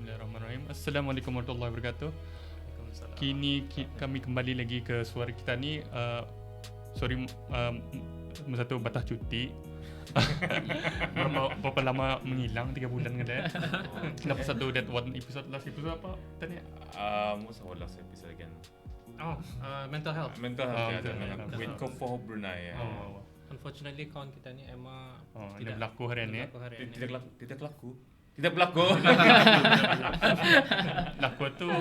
Bismillahirrahmanirrahim. Assalamualaikum warahmatullahi wabarakatuh. Kini kami kembali lagi ke Suara Kitani. Masa tu batas cuti. berapa lama menghilang, 3 bulan kan. Kenapa satu that one episode, last episode apa tadi? Most of last episode again. Mental health. With for Brunei. Unfortunately kawan kita ni Emma tidak berlaku hari ini. Tidak berlaku. Laku tu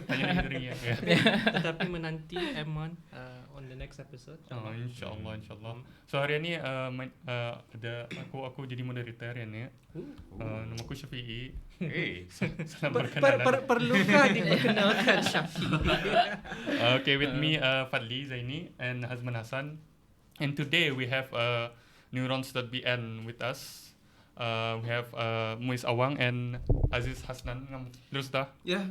tanya diri ya. Tetapi menanti Emma on the next episode. InsyaAllah. So hari ni ada aku jadi moderator hari ni. Nama aku Syafi'i. Salam perkenalan. Perlukah diperkenalkan Syafi'i? Okay, with me Fadli Zaini and Hazman Hassan. And today we have Neurons.bn with us. We have Muiz Awang and Aziz Hasnan. Terus dah? Yeah,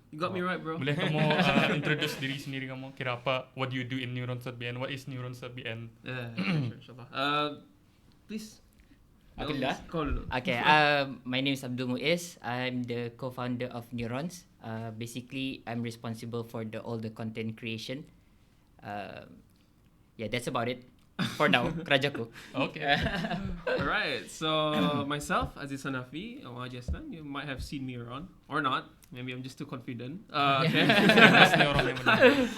you got me right, bro. Boleh kamu introduce diri sendiri kamu? Kira apa? What do you do in Neurons.bn? What is Neurons.bn? Yeah, sure, inshallah. Please. Aku dah? Okay, my name is Abdul Muiz. I'm the co-founder of Neurons. Basically, I'm responsible for all the content creation. Yeah, that's about it. For now, kerajaku. Okay. Alright, so myself, Aziz Hanafi, Omar Jasnan, you might have seen me around, or not. Maybe I'm just too confident. Okay.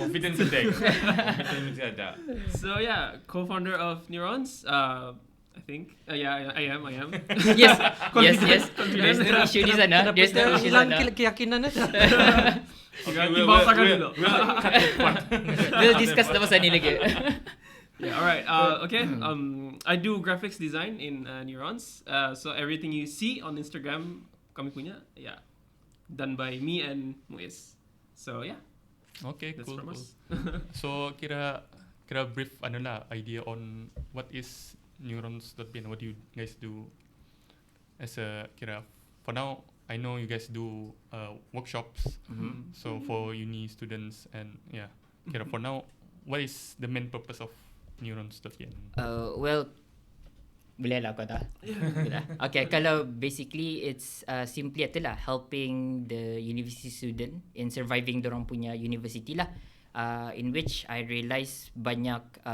Confidence index. Confidence ada. So yeah, co-founder of Neurons. I think. Yeah, I am. Yes. There's no issue di sana. There's no issue di sana. Keyakinan aja. We'll discuss pasal ni lagi. Yeah, alright. Okay. I do graphics design in Neurons. So everything you see on Instagram, kami punya, yeah, done by me and Muiz. So yeah. Okay, that's cool. from us. So kira brief idea on what is Neurons.bn. What do you guys do as a for now? I know you guys do workshops. Mm-hmm. So for uni students and yeah, for now, what is the main purpose of Neurons.bn? Well, boleh lah kau dah. Okay, kalau basically it's simply itulah helping the university student in surviving dorang punya university lah. In which I realise banyak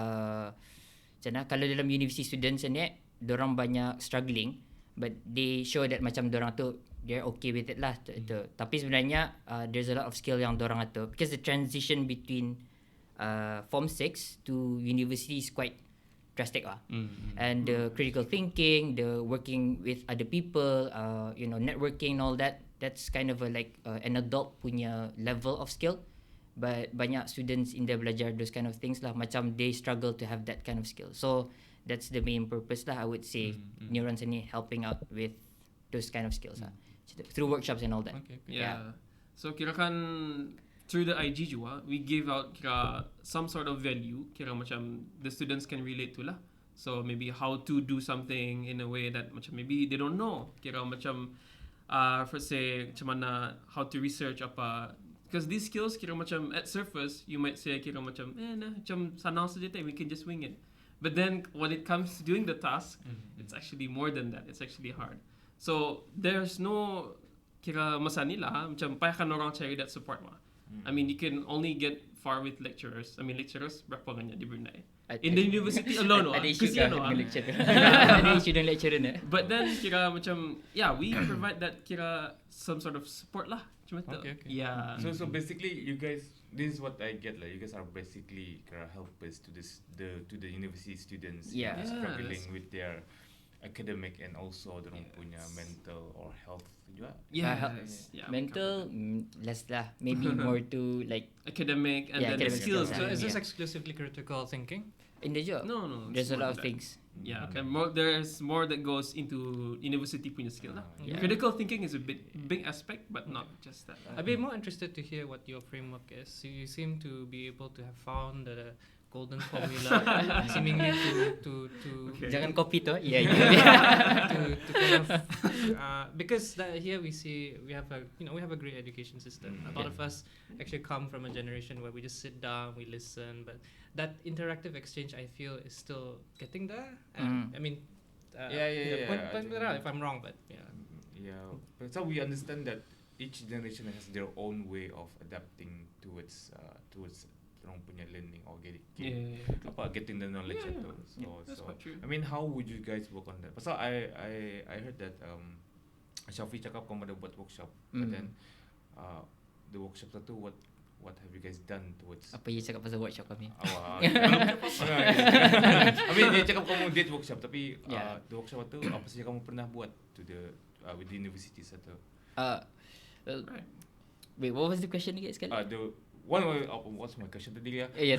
kalau dalam university students ni dorang banyak struggling, but they show that macam dorang tu they're okay with it lah. Tapi sebenarnya there's a lot of skill yang dorang tu, because the transition between Form 6 to university is quite drastic lah. And the critical thinking, the working with other people, networking and all that, that's kind of an adult punya level of skill. But banyak students in there belajar those kind of things lah. Macam they struggle to have that kind of skill. So that's the main purpose lah, I would say. Neurons ni helping out with those kind of skills lah. Through workshops and all that. Okay. Yeah. So kirakan through the IG juga, we give out some sort of value, macam the students can relate to lah. So maybe how to do something in a way that macam maybe they don't know. Macam for say macam mana how to research apa. Because these skills macam at surface you might say macam macam sanang saja we can just wing it. But then when it comes to doing the task, it's actually more than that. It's actually hard. So there's no masa ni lah macam payakan orang cari that support lah. I mean, you can only get far with lecturers. I mean, lecturers berapa banyak di Brunei? In the university alone, ada issue dengan lecturer. Ada issue dengan lecturer ni. But then macam we provide that some sort of support lah. Okay. Yeah. So basically, you guys, this is what I get like. You guys are basically helpers to the university students. Yeah. Struggling with their academic and also their punya mental or health juga. Yes. Mental less lah. Maybe more to academic and then academic skills. So is this exclusively critical thinking? In the job? No. There's a lot of things. Yeah, okay. There's more that goes into university punya skill lah. Yeah. Critical thinking is a big aspect, but not just that. I'd be more interested to hear what your framework is. So you seem to be able to have found the golden formula, seemingly to Okay. Jangan copy tu. Yeah. to kind of because here we see we have a great education system. A lot of us actually come from a generation where we just sit down, we listen, but that interactive exchange I feel is still getting there. I mean, point me out if I'm wrong, but yeah. Yeah. But so we understand that each generation has their own way of adapting towards orang punya learning or Yeah. getting the knowledge Yeah, itu. yeah, that's quite true. I mean, how would you guys work on that? Pasal I heard that Shafi cakap kamu ada buat workshop, but then the workshop tu what have you guys done towards Apa you cakap pasal workshop kami? awak? I mean, dia cakap kamu did workshop, tapi the workshop tu apa saja kamu pernah buat to the with the universities atau Well, wait, what was the question again sekali? what's my question tadi ya? Yeah,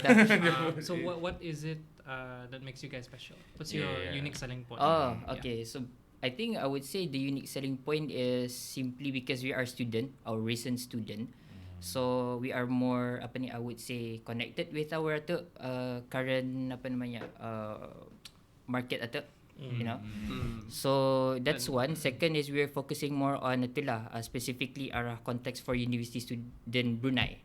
So what is it that makes you guys special? What's your unique selling point? Oh, okay. So I think I would say the unique selling point is simply because we are student, our recent student. So we are more I would say connected with our current market you know. So that's one. Second is we are focusing more on specifically arah context for university student Brunei.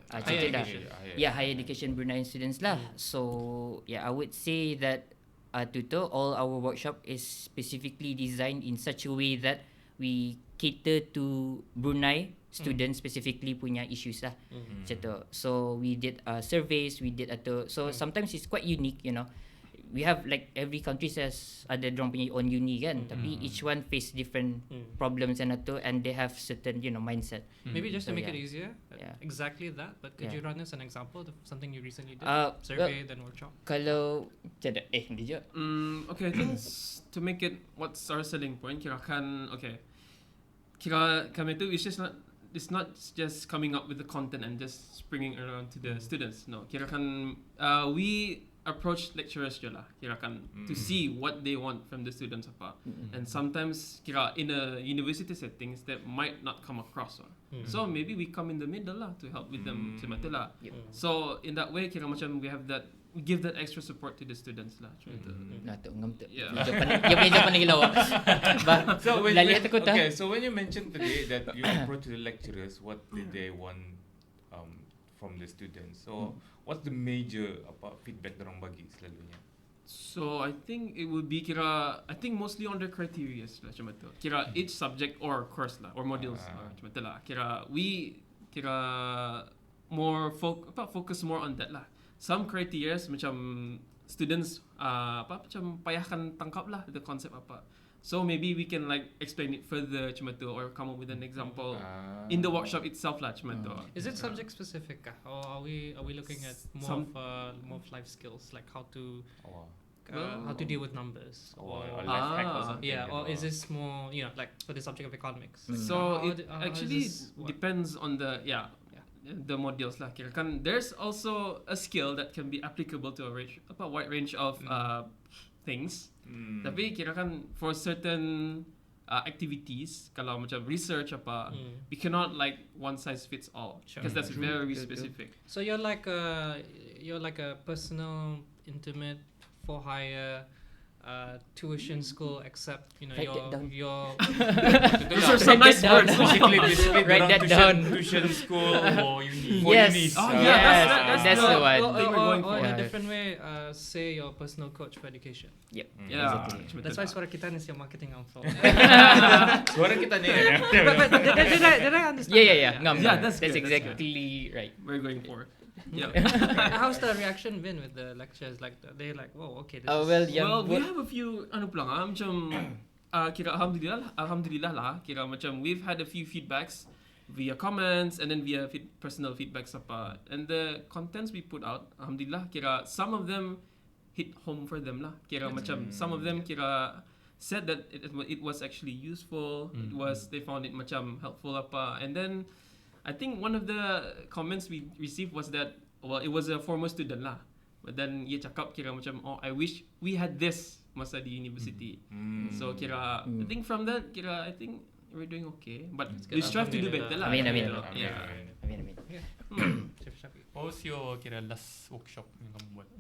Higher education. Higher education Brunei students lah. So I would say that all our workshop is specifically designed in such a way that we cater to Brunei students specifically punya issues lah. Macam tu. So we did surveys, we did so sometimes it's quite unique, you know. We have like every country has ada dorang punya own uni kan, tapi each one face different problems and they have certain mindset. Maybe just to So, make yeah. it easier, exactly that. But could you run us an example of something you recently did? Survey, then workshop. Kalau dia je. Okay, I think to make it what's our selling point, kira kami tu it's not just coming up with the content and just springing around to the students. No, we approach lecturers je lah, to see what they want from the students apa. And sometimes in a university settings that might not come across one. So maybe we come in the middle lah to help with them macam tu lah. So in that way macam we give that extra support to the students lah. Yeah. Dia punya jawapan lagi lawak. So when you mentioned today that you approach the lecturers, what did they want from the students? So what's the major feedback dorang bagi selalunya? So I think it would be mostly on the criteria lah macam tu. Each subject or course lah or modules macam tu lah. We more focus more on that lah. Some criteria macam students macam payahkan tangkap lah the concept apa. So maybe we can like explain it further macam tu or come up with an example in the workshop itself lah macam tu. Is it subject specific or are we looking at more of life skills like how to deal with numbers or life hack or something? Or is this more like for the subject of economics? So it actually depends on the modules lah. There's also a skill that can be applicable to a wide range of things. Tapi for certain activities, kalau macam research we cannot like one size fits all because that's very specific. So you're like a personal, intimate, for hire tuition school, except your Those are some nice words. Basically, Write that down. Tuition school or uni. Yes. That's the one. Or in a different way, say your personal coach for education. Yep. Yeah. Exactly. That's why Suara Kitani is your marketing arm for. Suara Kitani. But did I understand? Yeah. Ngam. Yeah, that's That's good, that's exactly right. We're going for. Yeah. How's the reaction been with the lectures? Like they're like, whoa, okay. This Well, we have a few macam alhamdulillah lah. Macam we've had a few feedbacks via comments and then via personal feedbacks apa. And the contents we put out, alhamdulillah, some of them hit home for them lah. Macam some of them said that it was actually useful. They found it macam helpful apa. And then I think one of the comments we received was that it was a former student lah. But then ia cakap macam I wish we had this masa di university. So I think from that I think we're doing okay. But we strive to do better lah. Amin. Yeah. Amin. What was your last workshop yang kamu buat?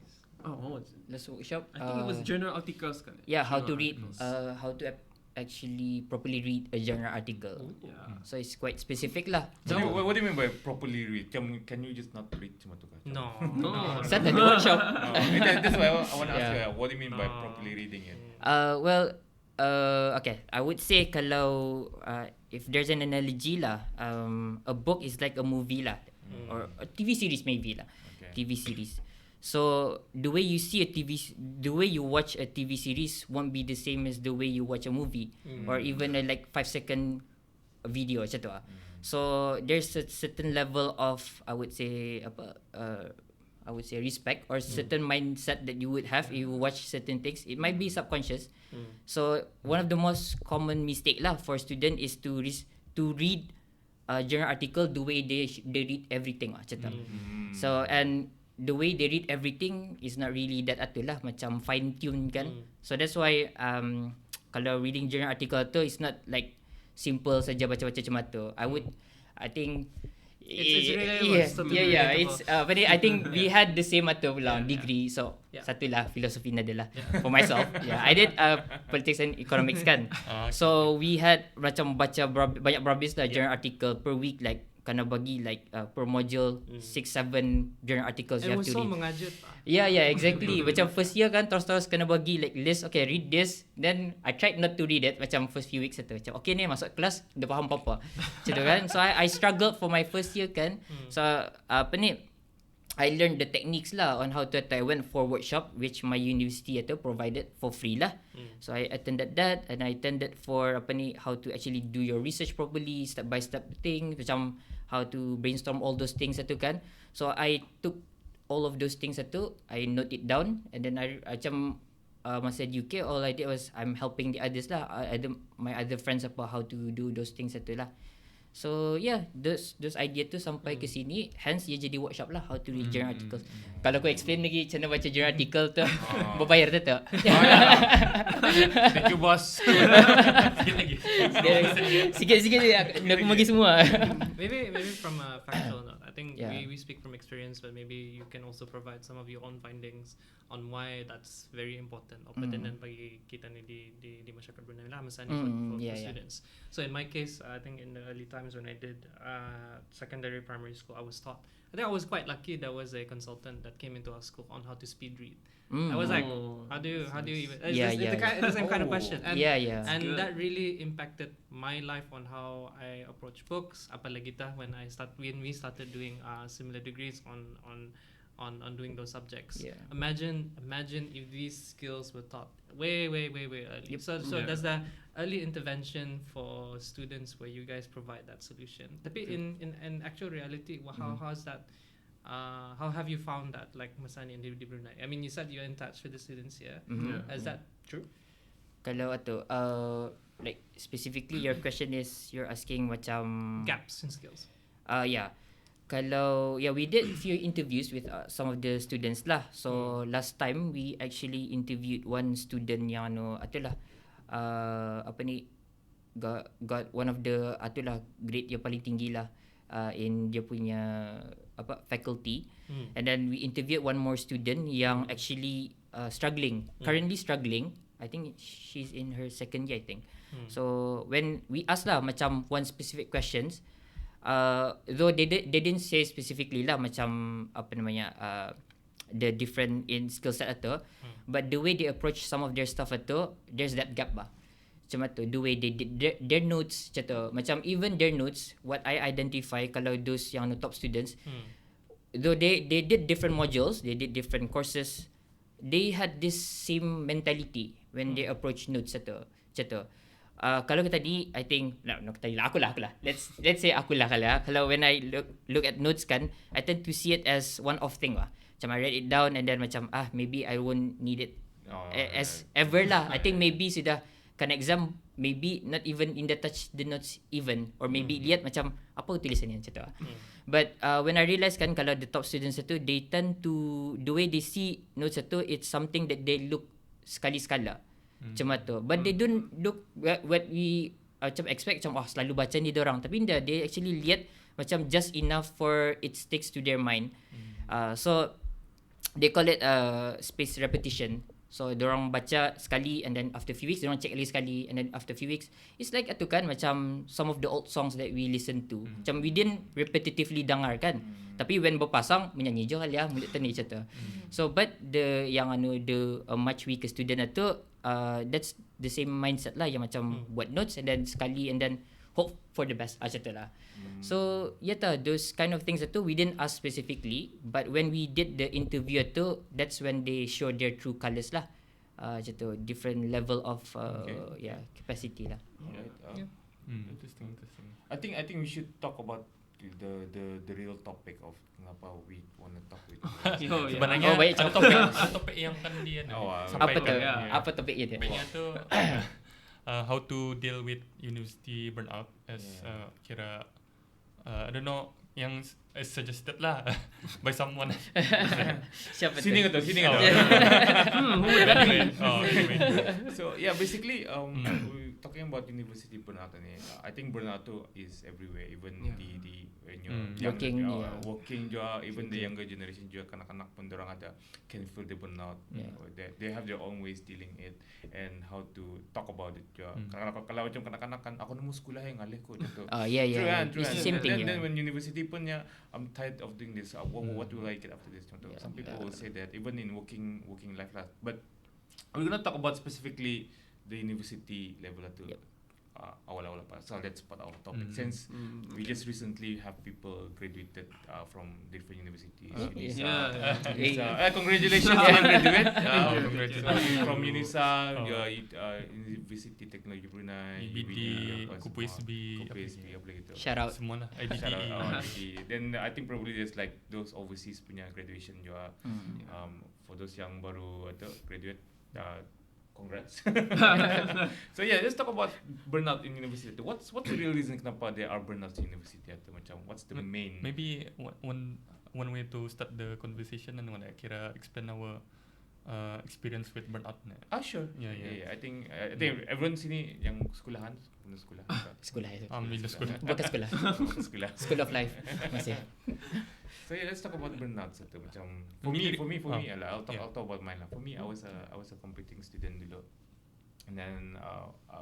What was it? Last workshop. I think it was journal articles kan. Yeah, how to read, how to actually properly read a journal article. Yeah. So it's quite specific lah. So what do you mean by properly read? Can you just not read cuma tu kan? No. Start the workshop. That's why I want to ask Yeah. you. What do you mean by properly reading it? Well, Okay, I would say kalau if there's an analogy lah, a book is like a movie lah, or a TV series maybe lah, TV series. So the way you see the way you watch a TV series won't be the same as the way you watch a movie, or even a like 5-second video macam tu. So there's a certain level of I would say respect or certain mindset that you would have if you watch certain things. It might be subconscious. So one of the most common mistake lah for student is to read journal article the way they read everything macam tu. So and the way they read everything is not really that lah, macam fine tune kan. So that's why kalau reading journal article tu is not like simple saja baca-baca macam tu. I think It's really it's but I think we had the same degree, so satu lah filosofi adalah for myself. I did politics and economics kan. So we had macam baca banyak berhabis lah journal article per week, like kena bagi like per module 6-7 journal articles you have to read. Mengajar. Exactly. Macam first year kan terus kena bagi like list, okay read this, then I tried not to read it macam first few weeks macam okay ni masuk kelas dah faham apa-apa macam tu kan. So I struggled for my first year kan. So I learned the techniques lah on how to I went for workshop which my university provided for free lah. So I attended that, and I attended for how to actually do your research properly, step by step thing, macam how to brainstorm all those things kan. So I took all of those things I note it down, and then I macam masa di UK all I did was I'm helping the others lah, my other friends how to do those things lah. So those idea tu sampai ke sini, hence ia jadi workshop lah how to read journal articles. Kalau aku explain lagi macam mana baca journal article tu, berbayar tu tak? Thank you boss. Sikit-sikit je aku bagi semua. Maybe from a factual note, I think we speak from experience, but maybe you can also provide some of your own findings on why that's very important or pertinent bagi kita ni di masyarakat Brunei lah, misalnya for students. So in my case, I think in the early times when I did secondary primary school, I was quite lucky. There was a consultant that came into our school on how to speed read. I was like, how do you even? It's the same kind of question. And and that really impacted my life on how I approach books. Apalagi when we started doing similar degrees on doing those subjects. Imagine if these skills were taught way early. So there's the early intervention for students where you guys provide that solution. Tapi in actual reality, how's that? How have you found that, like misalnya di Brunei? I mean, you said you're in touch with the students here. Is that true? Kalau like specifically your question is you're asking macam gaps in skills. Kalau we did few interviews with some of the students lah. So last time we actually interviewed one student yang got one of the grade yang paling tinggi lah in dia punya faculty. And then we interviewed one more student yang actually currently struggling. I think she's in her second year I think. So when we asked lah macam one specific questions, though they didn't say specifically lah macam the different in skill set but the way they approach some of their stuff there's that gap bah. Macam tu, the way they did their notes macam even their notes, what I identify kalau those yang top students, though they did different modules, they did different courses, they had this same mentality when they approach notes kalau kita tadi, I think aku lah. Let's say aku lah kalau when I look at notes kan, I tend to see it as one off thing lah. Macam I write it down and then macam maybe I won't need it as ever lah. I think maybe sudah kan exam, maybe not even in the touch the notes even, or maybe lihat macam apa tulisan ni macam tu. But when I realise kan kalau the top students they tend to, the way they see notes it's something that they look sekali-sekala. Macam tu. But they don't look what we macam expect macam selalu baca ni diorang, tapi they actually lihat macam just enough for it sticks to their mind. So they call it spaced repetition. So diorang baca sekali and then after few weeks diorang check lagi sekali, and then after few weeks it's like tu kan macam some of the old songs that we listen to. Macam we didn't repetitively dengar kan, tapi when berpasang menyanyi je kali mulut tani macam tu. So but the yang the much weaker student that's the same mindset lah, yang macam buat notes and then sekali and then hope for the best macam tu lah. So those kind of things tu we didn't ask specifically, but when we did the interview tu, that's when they showed their true colours lah. Macam tu, different level of capacity lah. Right. Interesting. I think we should talk about the real topic of kenapa we want to talk with you. Sebenarnya baik, ada topik yang kan dia Apa tu? sampaikan. Apa topiknya tu? Topiknya tu how to deal with university burnout as kira I don't know, yang suggested lah by someone. Siapa tu? Sini ke tu? Anyway. So yeah, basically we talking about university burnout ni. I think burnout tu is everywhere, even di when you're working juga, even the younger generation juga, kanak-kanak pun dorang ada can feel the burnout. They have their own ways dealing it and how to talk about it juga. Kalau macam kanak-kanak kan, aku nemu sekolah yang ngalih kot gitu. True. Same thing. Then when university pun ya, I'm tired of doing this. What will I get after this? Some people will say that even in working life lah. But we're gonna talk about specifically the university level tu. Awal-awal apa. So that's part of our topic. Since we just recently have people graduated from different universities. Congratulations on graduate. Congratulations from Unisa, University Technology Brunei, IBD, KUPSB, apa gitu. Shout out. Semua lah. Shout IBD. out IBD. Then I think probably there's like those overseas punya graduation juga. For those yang baru graduate, congrats. So yeah, let's talk about burnout in university. What's the real reason kenapa there are burnouts in university? Atau macam what's the main? Maybe one way to start the conversation and kira explain our experience with burnout. Sure. Yeah. I think everyone sini yang sekolahan, sekolah. Sekolah itu. Alhamdulillah sekolah. Bukan sekolah. Sekolah. School of life. Masih. So yeah, let's talk about burnouts. Atau macam for me, I'll talk about mine lah. For me, I was a computing student dulu, and then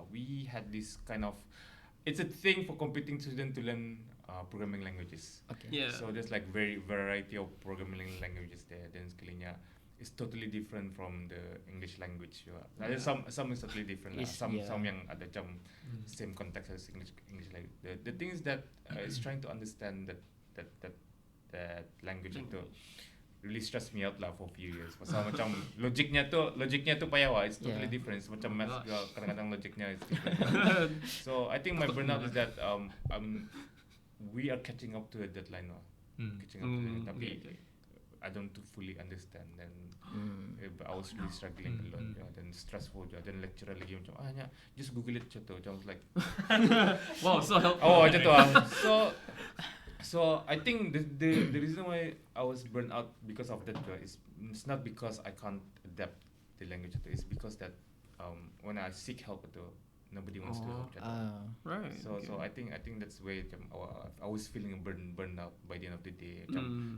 we had this kind of, it's a thing for computing student to learn programming languages. Okay. Yeah. So there's like variety of programming languages there. Then sekalinya it's totally different from the English language. There's some is totally different. Some yang ada macam same context as English language. The thing is that is trying to understand that language itu really stressed me out lah for a few years. Pasal macam logiknya tu payah wah. It's totally different. So, macam math juga kadang-kadang logiknya is different. So I think my burnout is that we are catching up to a deadline now. Tapi I don't fully understand, then I was really struggling a lot. Then stressful juga. Then lecturer lagi macam just Google it macam tu. I was like wow, so helpful. macam tu So I think the reason why I was burnt out because of that is it's not because I can't adapt the language. It's because that when I seek help, nobody wants to help. Right. So I think that's where I was feeling burned out by the end of the day.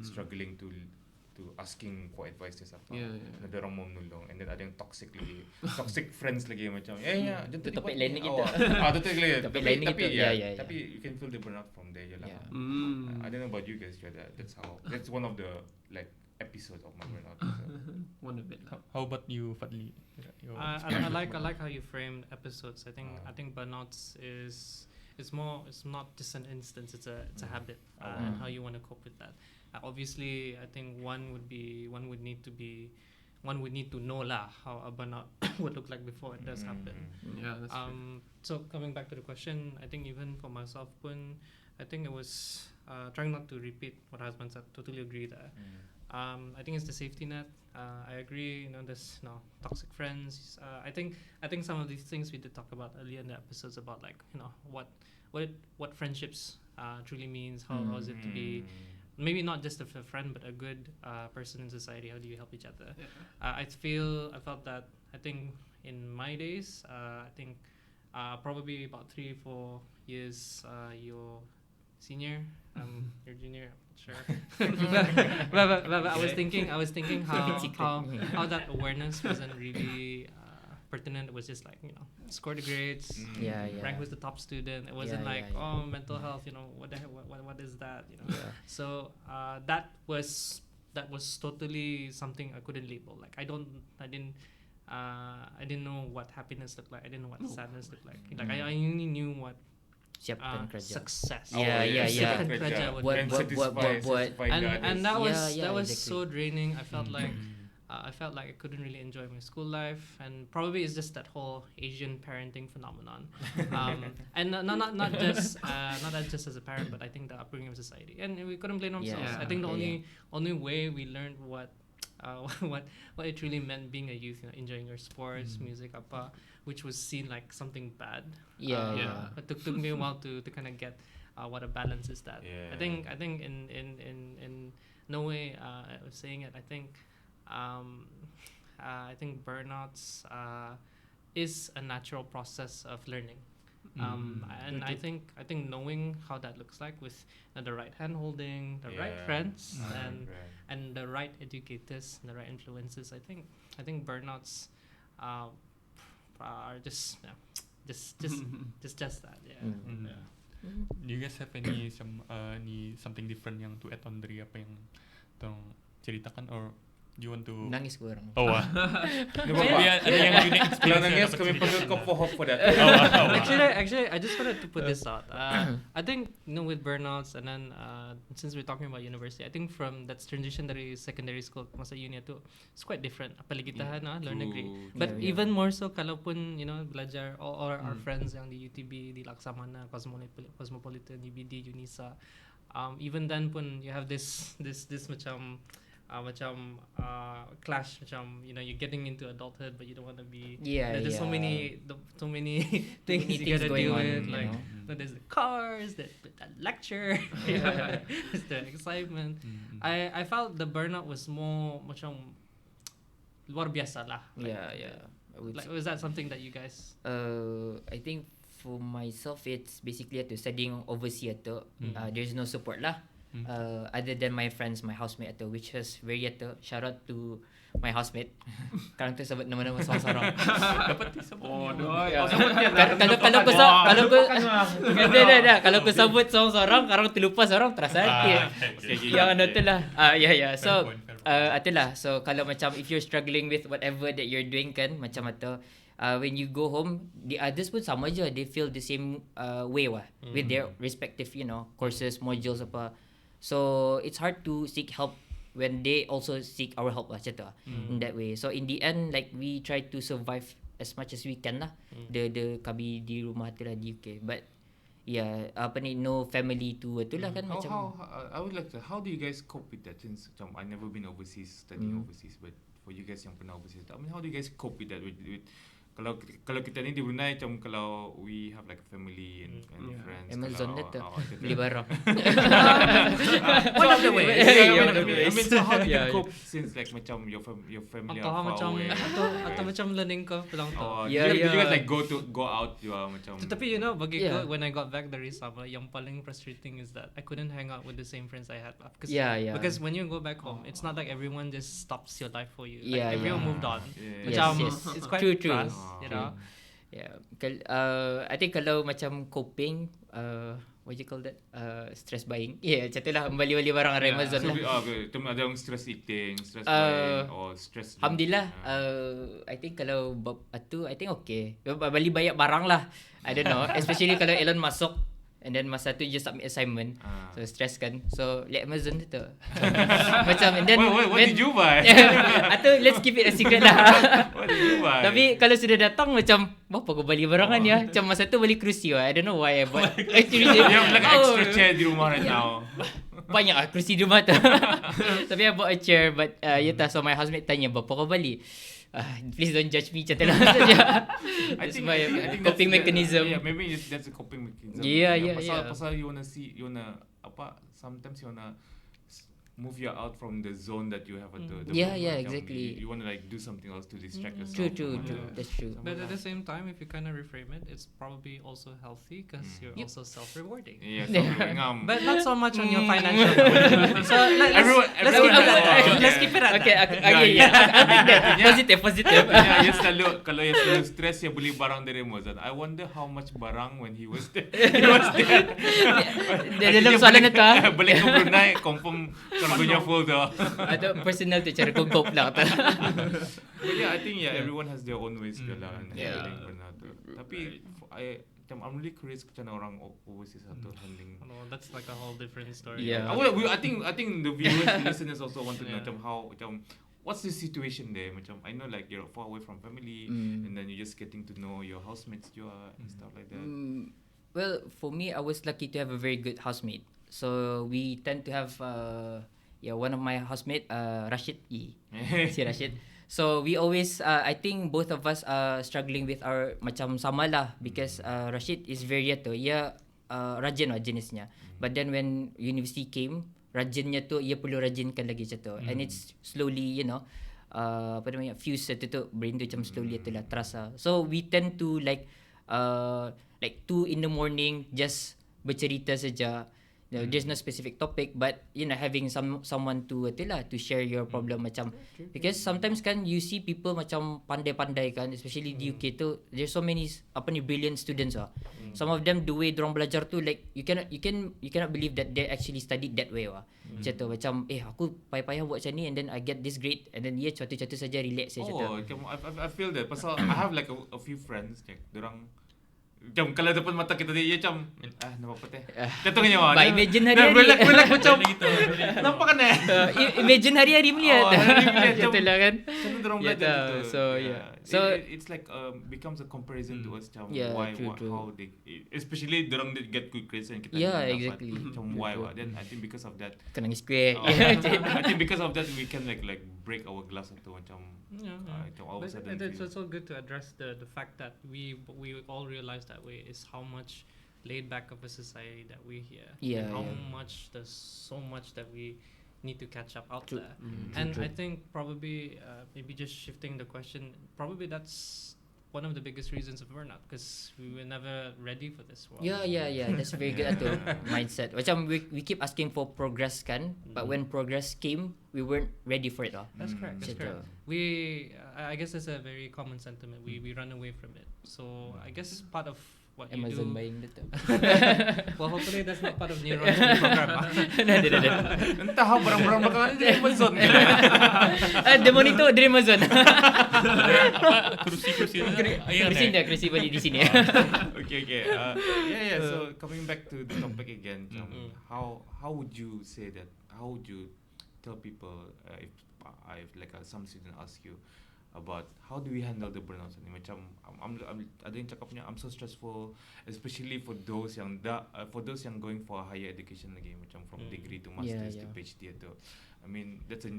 Struggling to asking for advice sa apa. Ada orang mau menolong, and then ada yang toxic friends lagi macam topik lain kita. Topik lain tapi kita. tapi you can feel the burnout from there je lah. I don't know about you guys, that's one of the like episode of my burnout. One of it. How about you, Fadli? I like how you framed episodes. I think burnouts is it's not just an instance. It's a habit, and how you want to cope with that. Obviously, I think one would need to know lah how a burnout would look like before it does happen. Yeah, that's true. So coming back to the question, I think even for myself, I think it was trying not to repeat what husband said. Totally agree there. I think it's the safety net. I agree. There's toxic friends. I think some of these things we did talk about earlier in the episodes about like what friendships truly means. How is it to be maybe not just a friend but a good person in society? How do you help each other? I felt that I think in my days probably about 3-4 years your senior, your junior, I'm not sure. but I was thinking how that awareness wasn't really pertinent. It was just like score the grades, rank was the top student. It wasn't mental health. What the heck, what is that? So that was totally something I couldn't label. Like I didn't I didn't know what happiness looked like. I didn't know what sadness looked like. Like I only knew what Siapkan kerja. success. Yeah. Siapkan kerja would What- be. what- And that was Yeah, that was exactly. so draining. I felt like I couldn't really enjoy my school life, and probably it's just that whole Asian parenting phenomenon. And not just as a parent, but I think the upbringing of society, and we couldn't blame ourselves. Yeah. I think the Yeah. only way we learned what it really meant being a youth, enjoying your sports, music, apa, which was seen like something bad. Yeah. It took me a while to kind of get what a balance is that. Yeah. I think in no way I was saying it. I think burnouts is a natural process of learning. And I think knowing how that looks like with the right hand holding, the right friends, and the right educators, and the right influences. I think burnouts are just that. Yeah. Do you guys have any something different yang to add on dari apa yang tong ceritakan, or do you want to? Nangis ko orang. Oh, Ada yang unique Kalau experience nangis yang kami dapat panggil kau for for that. Actually, I just wanted to put this out. I think with burnouts, and then since we're talking about university, I think from that transition dari secondary school masa uni itu, it's quite different. Apalagi kita luar negeri. But Yeah. even more so kalau pun belajar or our friends yang di UTB, di Laksamana, Cosmopolitan, UBD, Unisa, even then pun you have this macam clash, macam you're getting into adulthood but you don't want to be. There's so many things you gotta going deal on, with, you like know. there's the cars, that lecture, there's the excitement. I felt the burnout was more macam luar biasa lah. Yeah. I would Like, was that something that you guys? I think for myself, it's basically studying overseas there's no support lah. Other than my friends, my housemate which was very shout out to my housemate. Sekarang tu sebut nama-nama seorang-seorang. dapat disebut. Kalau aku sebut seorang-seorang, sekarang terlupa seorang terasa sakit. Yang tu lah. So itulah. So kalau macam if you're struggling with whatever that you're doing kan, macam atau when you go home, the others pun sama je, they feel the same way with their respective courses, modules apa. So it's hard to seek help when they also seek our help macam tu in that way. So in the end, like, we try to survive as much as we can lah. The kami di rumah tu lah di UK, but no family tu itulah kan macam. I would like to. How do you guys cope with that? Since I never been overseas, studying overseas, but for you guys yang pernah overseas, I mean, how do you guys cope with that? With kalau kita ni di Brunei, macam kalau we have like a family and friends. Amazon kalau tu kita- beli barang. One of the ways. I mean, so how do you cope since like macam your family Atau are far macam away? atau macam learning curve pelang tu. Did you guys like go out macam? Tapi bagi ko, when I got back dari Sabah, yang paling frustrating is that I couldn't hang out with the same friends I had. Because when you go back home, it's not like everyone just stops your life for you. Like, everyone moved on. Macam it's quite True. fast, I think kalau macam coping, what do you call that? Stress buying. Macam tu lah, beli barang dari Amazon So lah. ada yang stress eating, stress buying, or stress drink. Alhamdulillah, I think kalau tu, I think okay. Beli banyak barang lah. I don't know, especially kalau Elon masuk and then masa tu just submit assignment. So stress kan. So let Amazon tu. Macam and then what did you buy? Atau let's keep it a secret lah. What did you buy? Tapi kalau sudah datang macam berapa aku beli barangan ya. Macam masa tu beli kerusi I don't know why I bought. Actually You have like an extra chair di rumah right now. banyak kerusi di rumah tu. Tapi I bought a chair, but so my housemate tanya berapa kau beli. Please don't judge me, macam tu lah. I think coping mechanism. Yeah, maybe that's a coping mechanism. Yeah. Pasal you wanna sometimes you wanna move you out from the zone that you have at the Yeah, macam exactly. You wanna like do something else to distract yourself. True. That's true. But at the same time, if you kind of reframe it, it's probably also healthy because you're also self-rewarding. Yeah, But not so much on your financial. So let's keep it at Okay, that. I'll take that. Positive. Yeah, kalau you selalu stress yang beli barang dari Amazon. I wonder how much barang when he was there. Dalam soalan itu balik ke Brunei confirm lagunya full tu. Atau personal tu cara kau cope lah. But yeah, I think everyone has their own ways lah Yeah. handling burnout tu. Tapi I'm really curious macam orang overseas tu handling. Oh, that's like a whole different story. Yeah. I think the viewers, the listeners also want to know macam how what's the situation there? Macam I know like you're far away from family, and then you're just getting to know your housemates juga and stuff like that. Well, for me, I was lucky to have a very good housemate. So we tend to have one of my housemate, Rashid. Si Rashid. So we always, I think both of us are struggling with our macam sama lah, because Rashid is very rajin lah jenisnya. But then when university came, rajinnya tu ia perlu rajinkan lagi macam tu. And it's slowly, fuse tu brain tu macam slowly tu lah terasa. So we tend to like 2 in the morning just bercerita saja. There's no specific topic, but having someone to share your problem macam, because sometimes kan you see people macam pandai-pandai kan, especially di UK tu there's so many brilliant students some of them the way dorang belajar tu like you cannot believe that they actually studied that way macam aku payah-payah buat macam ni and then I get this grade and then cuatu-cuatu saja relax saja I feel that pasal I have like a few friends dorang macam kalau depan mata kita dia macam nampak apa teh. Katanya wah. Imagine hari-hari. Relax macam nampak kan imagine hari-hari melihat. Betul lah kan. Macam dorang belajar gitu. So it's like becomes a comparison to us macam true. how they especially dorang get good grades and kita exactly. Macam why then I think because of that kena nangis kuih. I think because of that we can like break our glass atau macam all of a sudden But it's also good to address the fact that we all realize that way is how much laid back of a society that we here. And how much there's so much that we need to catch up out there. And I think probably maybe just shifting the question, probably that's one of the biggest reasons of burnout, because we were never ready for this world. That's very good mindset. Macam we keep asking for progress kan, but when progress came we weren't ready for it all. That's correct. I guess that's a very common sentiment. We run away from it. So I guess part of what Amazon you do, buying dito. well, hopefully that's not part of Neurons program. entah barang-barang bakalan di Amazon. Demo nito dari Amazon. Kerusi balik di sini. Okay. So coming back to the topic again, how would you say that? How would you tell people if like some student ask you about how do we handle the burnout ni macam ada yang cakapnya I'm so stressful, especially for those yang going for higher education lagi macam from degree to masters to PhD tu. I mean that's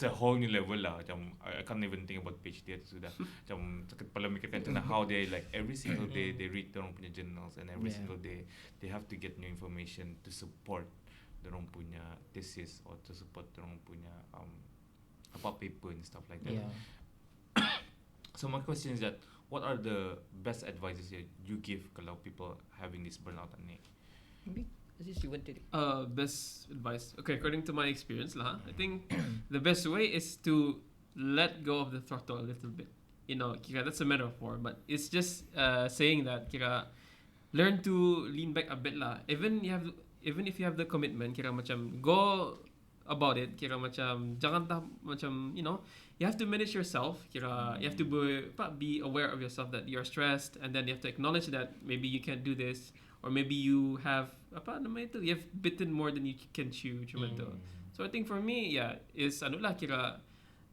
a whole new level lah. Macam I can't even think about PhD tu sudah macam sakit kepala mikirkan tentang how they like every single day they read dorang punya journals and every single day they have to get new information to support dorang punya thesis or to support dorang punya paper and stuff like that. So my question is that what are the best advices that you give kalau people having this burnout ni? Maybe Aziz, you want to best advice. Okay, according to my experience lah, I think the best way is to let go of the throttle a little bit. Kira that's a metaphor, but it's just saying that kira learn to lean back a bit lah. Even if you have the commitment, kira macam go about it, kira macam jangan macam you have to manage yourself, kira you have to be aware of yourself that you're stressed, and then you have to acknowledge that maybe you can't do this, or maybe you have you have bitten more than you can chew macam tu. So I think for me is kira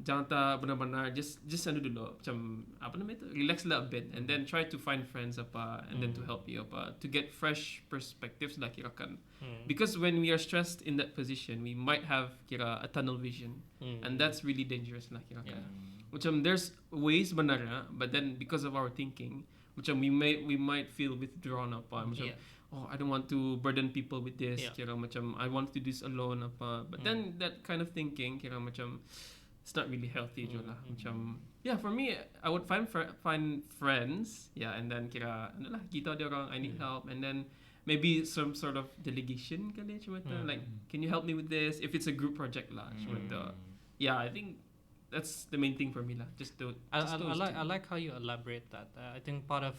jangan benar-benar just dulu macam relax lah a bit, and then try to find friends and then to help you to get fresh perspectives lah kira kan. Because when we are stressed in that position, we might have kira a tunnel vision, and that's really dangerous lah kira kan. Macam there's ways benarnya, but then because of our thinking, macam we might feel withdrawn macam I don't want to burden people with this, kira macam I want to do this alone but then that kind of thinking kira macam it's not really healthy juga lah. Macam for me I would find friends and then kira kita ada orang I need help, and then maybe some sort of delegation kali macam tu, like can you help me with this if it's a group project lah macam tu. I think that's the main thing for me lah. Just those I like how you elaborate that. I think part of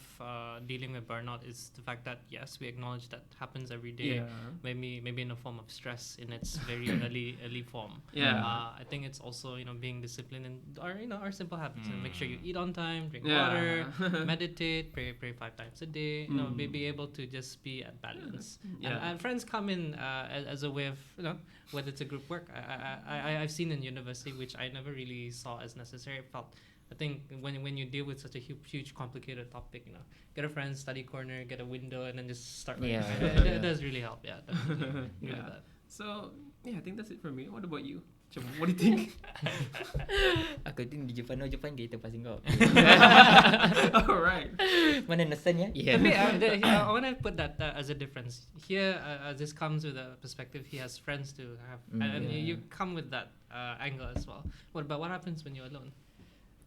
dealing with burnout is the fact that yes, we acknowledge that happens every day. Yeah. Maybe in a form of stress in its very early form. Yeah. I think it's also being disciplined in our simple habits. Make sure you eat on time, drink Yeah. water, meditate, pray 5 times a day. Be able to just be at balance. Yeah. And friends come in as a way of whether it's a group work. I've seen in university, which I never really saw as necessary. I think when you deal with such a huge complicated topic, get a friend, study corner, get a window, and then just start writing. It does really help. Yeah, definitely. Agree with that. So I think that's it for me. What about you? Macam, what do you think? Aku think di Jepun kita passing kau. Alright. Mana nasan ya? I want to put that as a difference. Here, this comes with a perspective. He has friends to have, and you come with that angle as well. What happens when you're alone?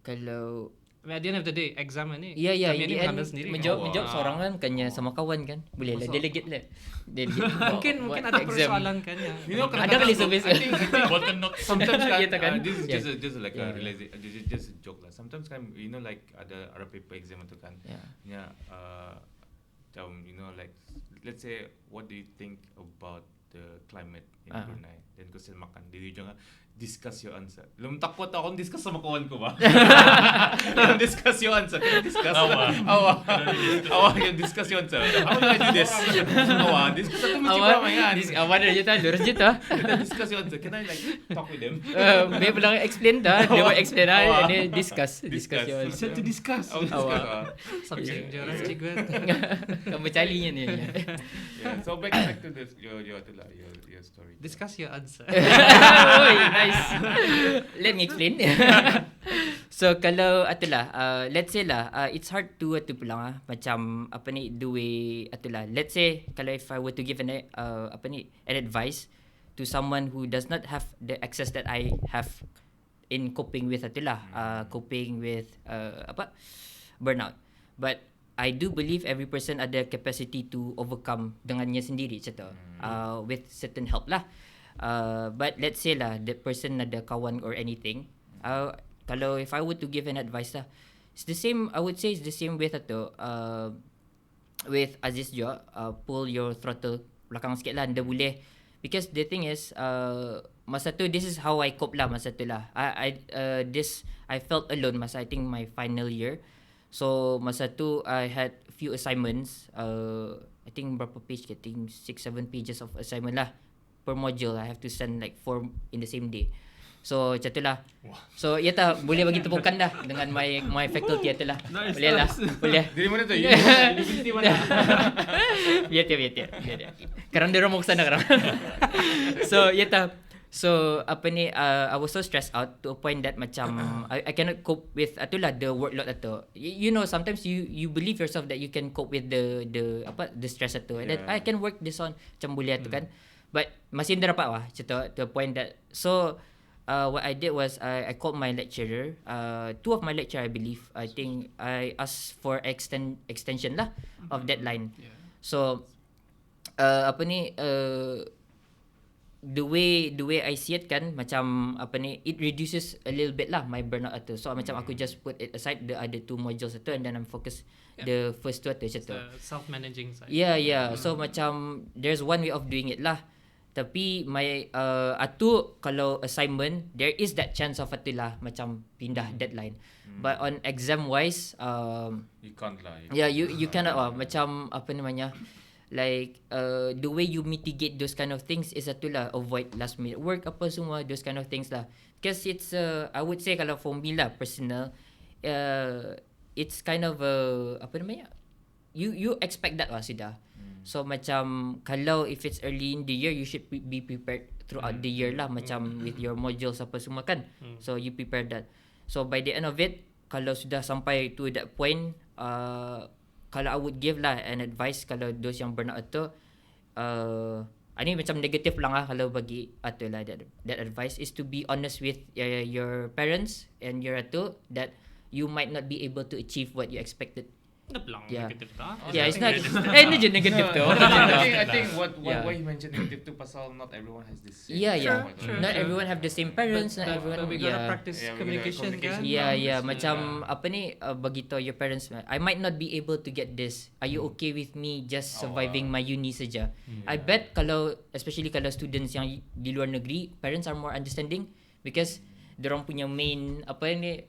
Kalau At the end of the day, exam ni. Ya, exam in ni the end, mengambil sendiri. menjawab seorang kan, bukannya sama kawan kan. Boleh lah, delegate lah. Mungkin ada persoalan kan ya. Ada kali service. I think Button notes. sometimes Ya, tak kan? this is Yeah. just like Yeah. a realization, just a joke lah. Sometimes kan like ada paper exam tu kan. Yeah. Like let's say, what do you think about the climate in Brunei? Then kau sila makan, di ujung discuss your answer. Lum takot akong discuss sama kawan ko ba? Discuss your answer. Can I discuss? Awa, can discuss your answer. How do I do this? Awa, discuss ako mo Awak ba yan? awak dah jeta, lurus jeta. Discuss your answer. Can I like talk with them? May lang explain dah, dia mau explain dah, and then discuss your You said to discuss. Something jelas cikgu. kamu calinya ni. Yeah. So back to this your story. Discuss your answer. Oi, nice. Let me explain. So kalau itulah, let's say lah, it's hard to pulang macam apa ni, the way itulah. Let's say kalau if I were to give an advice to someone who does not have the access that I have in coping with burnout. But I do believe every person ada capacity to overcome dengannya sendiri macam with certain help lah. But let's say lah, the person ada kawan or anything. Kalau if I were to give an advice lah, it's the same. I would say it's the same with with Aziz juga. Pull your throttle belakang sikit lah, anda boleh. Because the thing is, masa tu this is how I cope lah masa tu lah. I felt alone masa I think my final year. So masa tu I had few assignments. I think berapa page? I think 6-7 pages of assignment lah per module. I have to send like 4 in the same day. So macam tu lah. So ya tak, boleh bagi tepukan dah dengan my faculty tu lah. Nice, Boleh lah. Boleh. Dari mana tu? University mana? Biar dia. Sekarang dia orang mau kesana sekarang. So ya tak. So apa ni, I was so stressed out to a point that macam I cannot cope with itulah the workload itu. You know, sometimes you believe yourself that you can cope with the stress itu, and that I can work this on macam boleh tu kan. But masih tidak dapat to a point that, so what I did was I called my lecturer, 2 of my lecturer I believe. I think I asked for extension lah of deadline. So the way I see it kan, macam it reduces a little bit lah my burnout itu. So macam aku just put it aside the other 2 modules itu, and then I'm focus the first 2 itu macam tu. Self-managing side. Yeah. So macam there's one way of doing it lah. Tapi my atu kalau assignment, there is that chance of atulah macam pindah deadline. But on exam wise, you can't lah. You cannot macam apa namanya, like the way you mitigate those kind of things is atulah avoid last minute work apa semua, those kind of things lah. Because it's I would say kalau for me lah personal, it's kind of apa namanya, you expect that lah sudah. So macam kalau if it's early in the year, you should be prepared throughout the year lah, macam with your modules apa semua kan. So you prepare that. So by the end of it, kalau sudah sampai to that point, kalau I would give lah an advice, kalau those yang burnout tu, ini macam negatif lang lah kalau bagi atu lah, that advice is to be honest with your parents and your atu that you might not be able to achieve what you expected Dah bilang Yeah. negatif dah. Yeah, it's not. Negative. Ini je negatif tu. I think Yeah. why he mentioned negative too pasal not everyone has this same. Yeah, yeah. True. Not everyone have the same parents. Not But everyone. we gotta Yeah. practice Yeah, we gotta communication communication. kan. Yeah, Yeah. macam apa ni bagi tahu your parents, I might not be able to get this. Are you okay with me just surviving my uni saja? I bet kalau especially kalau students yang di luar negeri, parents are more understanding because dorang punya main apa ni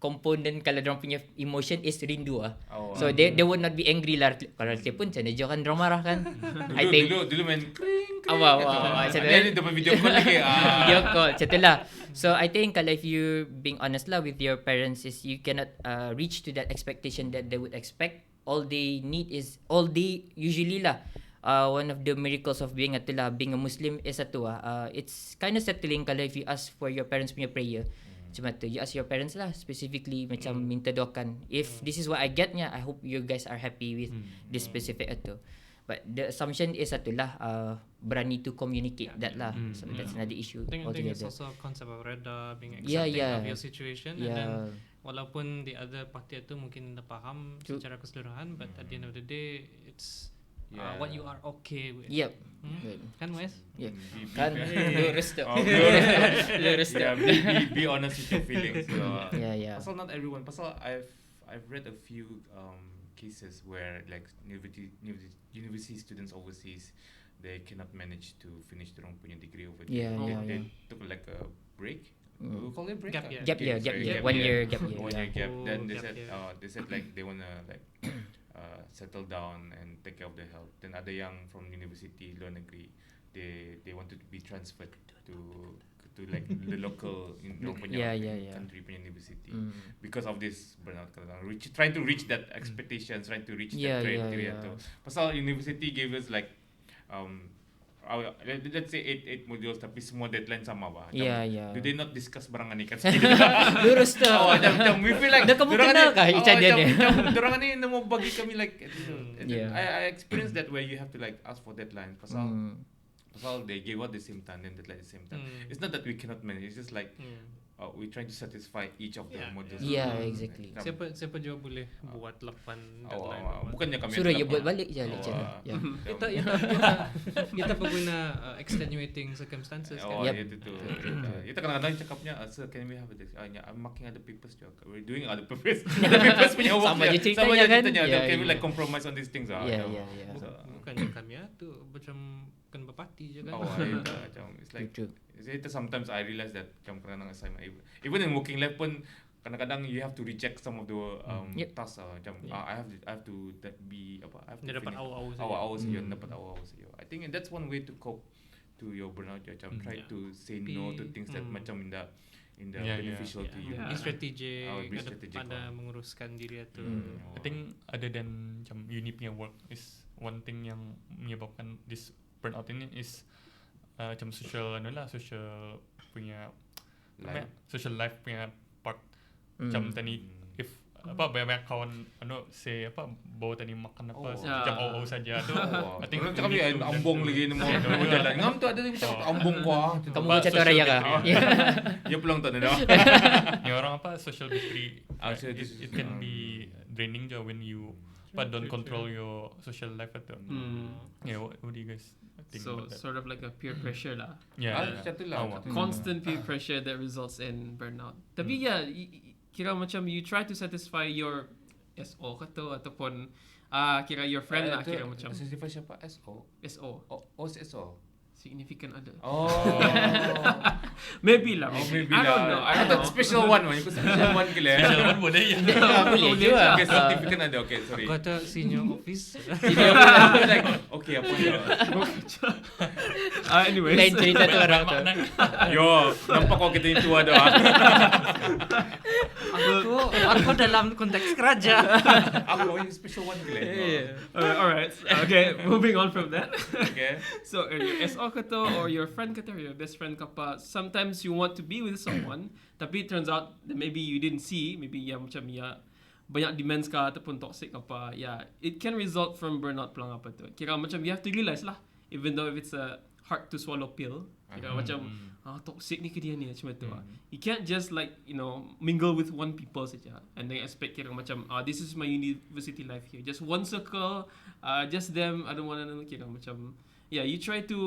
component kalau dorang punya emotion is rindu ah. So they would not be angry lah kalau telefon macam dia kan dorang marah kan. I think dulu main kring macam tu. Dia dapat video call lagi. Video call macam tu lah. So I think kalau if you being honest lah with your parents is you cannot reach to that expectation that they would expect. All they usually lah one of the miracles of being a Muslim is it's kind of settling kalau if you ask for your parents punya prayer. Macam tu, you ask your parents lah specifically macam minta doakan. If this is what I get nya, I hope you guys are happy with this specific itu. But the assumption is berani to communicate that lah. So that's another issue I think it's altogether. also a concept of reda, being Yeah, accepting yeah. of your situation, and then Yeah. walaupun the other party itu mungkin dah faham True. secara keseluruhan, but at the end of the day, it's Yeah. what you are okay with. Yep. Hmm? Kan Wes? Yeah. Be- be- Kan lurus tu. Lurus tu. Yeah, be honest with your feelings. So, Yeah. pasal not everyone. Pasal I've read a few cases where like university students overseas, they cannot manage to finish their own punya degree over there. Yeah, They yeah. took like a break. We call it break. Gap year. Gap year. Sorry, 1 year gap year. 1 year Yeah. gap. Then Oh, gap year. they said like they wanna like settle down and take care of their health. Then ada yang from university luar negeri, they wanted to be transferred to like the local Yeah, yeah. country punya university Because because of this burnout trying to reach that expectations, trying to reach Yeah, that yeah, criteria yeah. tu. Pasal university gave us like let's say 8 modules tapi semua deadline sama ba. Yeah. Do they not discuss barangan ni kan? Lurus tu. Macam we feel like Dah kamu kenal kah Ican dia ni? Dorang ni mau bagi kami like Yeah. I experienced that where you have to like ask for deadline pasal they gave out the same time then deadline the same time. It's not that we cannot manage, it's just like we trying to satisfy each of the modules. Yeah, exactly. Siapa juga boleh buat 8 deadline. Bukannya kami Suruh dia buat balik je lecture. Yeah. Kita pengguna extenuating circumstances kan. Yep. Itu tu. Kita kadang-kadang cakapnya, sir, can we have a I'm marking other papers juga. We're doing other papers. Other papers punya work. Sama je ceritanya kan? Yeah, Can we yeah. like compromise on these things? Yeah. Bukannya kami tu macam kena berparti je kan. It's like True. sometimes I realize that macam kadang-kadang assignment even in working life pun kadang-kadang you have to reject some of the tasks macam I have to be apa I have to Dia dapat finish awal-awal awal saja dapat awal saja. I think that's one way to cope to your burnout macam try to say no to things that macam in the beneficial to you. Be strategic Be strategic pada menguruskan diri itu. I think other than macam uni punya work is one thing yang menyebabkan this burnout ini is macam social punya Life. social life punya part. Macam tadi if banyak kawan say bawa tadi makan macam saja tu. I think cakap ni ambong lagi ni mau jalan. Ngam tu ada yang cakap ambong kuah. Kamu macam tu raya kah? Ya pulang tak ada. Ni orang social battery. So It can be draining je when you don't control your social life atau. Yeah, what do you guys think So about that? sort of like a peer pressure lah. Yeah. Macam tu lah. Constant peer pressure that results in burnout. Tapi kira macam you try to satisfy your SO kata ataupun kira your friend lah kira macam Satisfy siapa? SO? SO SO? significant other. Oh. Maybe lah. Maybe I don't know. I thought special one. Ikut special one gila. Special one boleh ya. Boleh juga. Okay, significant ada. Okay, sorry. Kata senior office. Like, okay, apa dia? Anyways. Lain cerita tu orang tu. Yo, nampak kau kita ni tua dah. Aku dalam konteks kerja. Aku yang special one gila. Alright. Okay, moving on from that. Okay. So, your SO kata or your friend kata or your best friend kapa, sometimes you want to be with someone, tapi it turns out that maybe you didn't see, maybe macam banyak demands ka ataupun toxic apa, it can result from burnout pelang apa tu. Kira macam you have to realize lah, even though if it's a hard to swallow pill. Kira macam toxic ni ke dia ni macam tu. You can't just like mingle with one people saja and then expect kira macam this is my university life here. Just one circle, just them. I don't want to kira macam you try to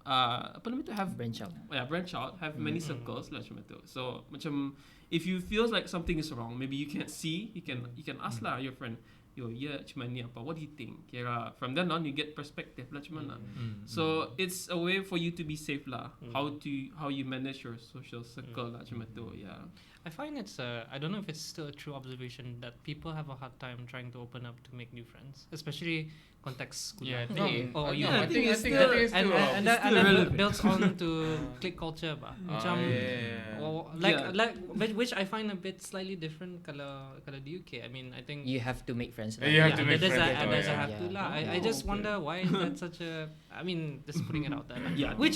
apa nama tu have Branch out. Branch out, have many circles lah macam tu. So macam if you feel like something is wrong, maybe you can't see, you can ask lah your friend. Yo, macam ni apa? What do you think? Kira from then on you get perspective lah macam mana. So it's a way for you to be safe lah. How you manage your social circle lah macam tu. Yeah. I find it's I don't know if it's still a true observation that people have a hard time trying to open up to make new friends, especially context school. Yeah, I think. I think it's and still that builds on to clique culture ba. Macam which I find a bit slightly different kalau di UK. I mean, I think You have to make friends. You have to make there's friends. a have to lah. I just wonder why is that such a. I mean, just putting it out there. Which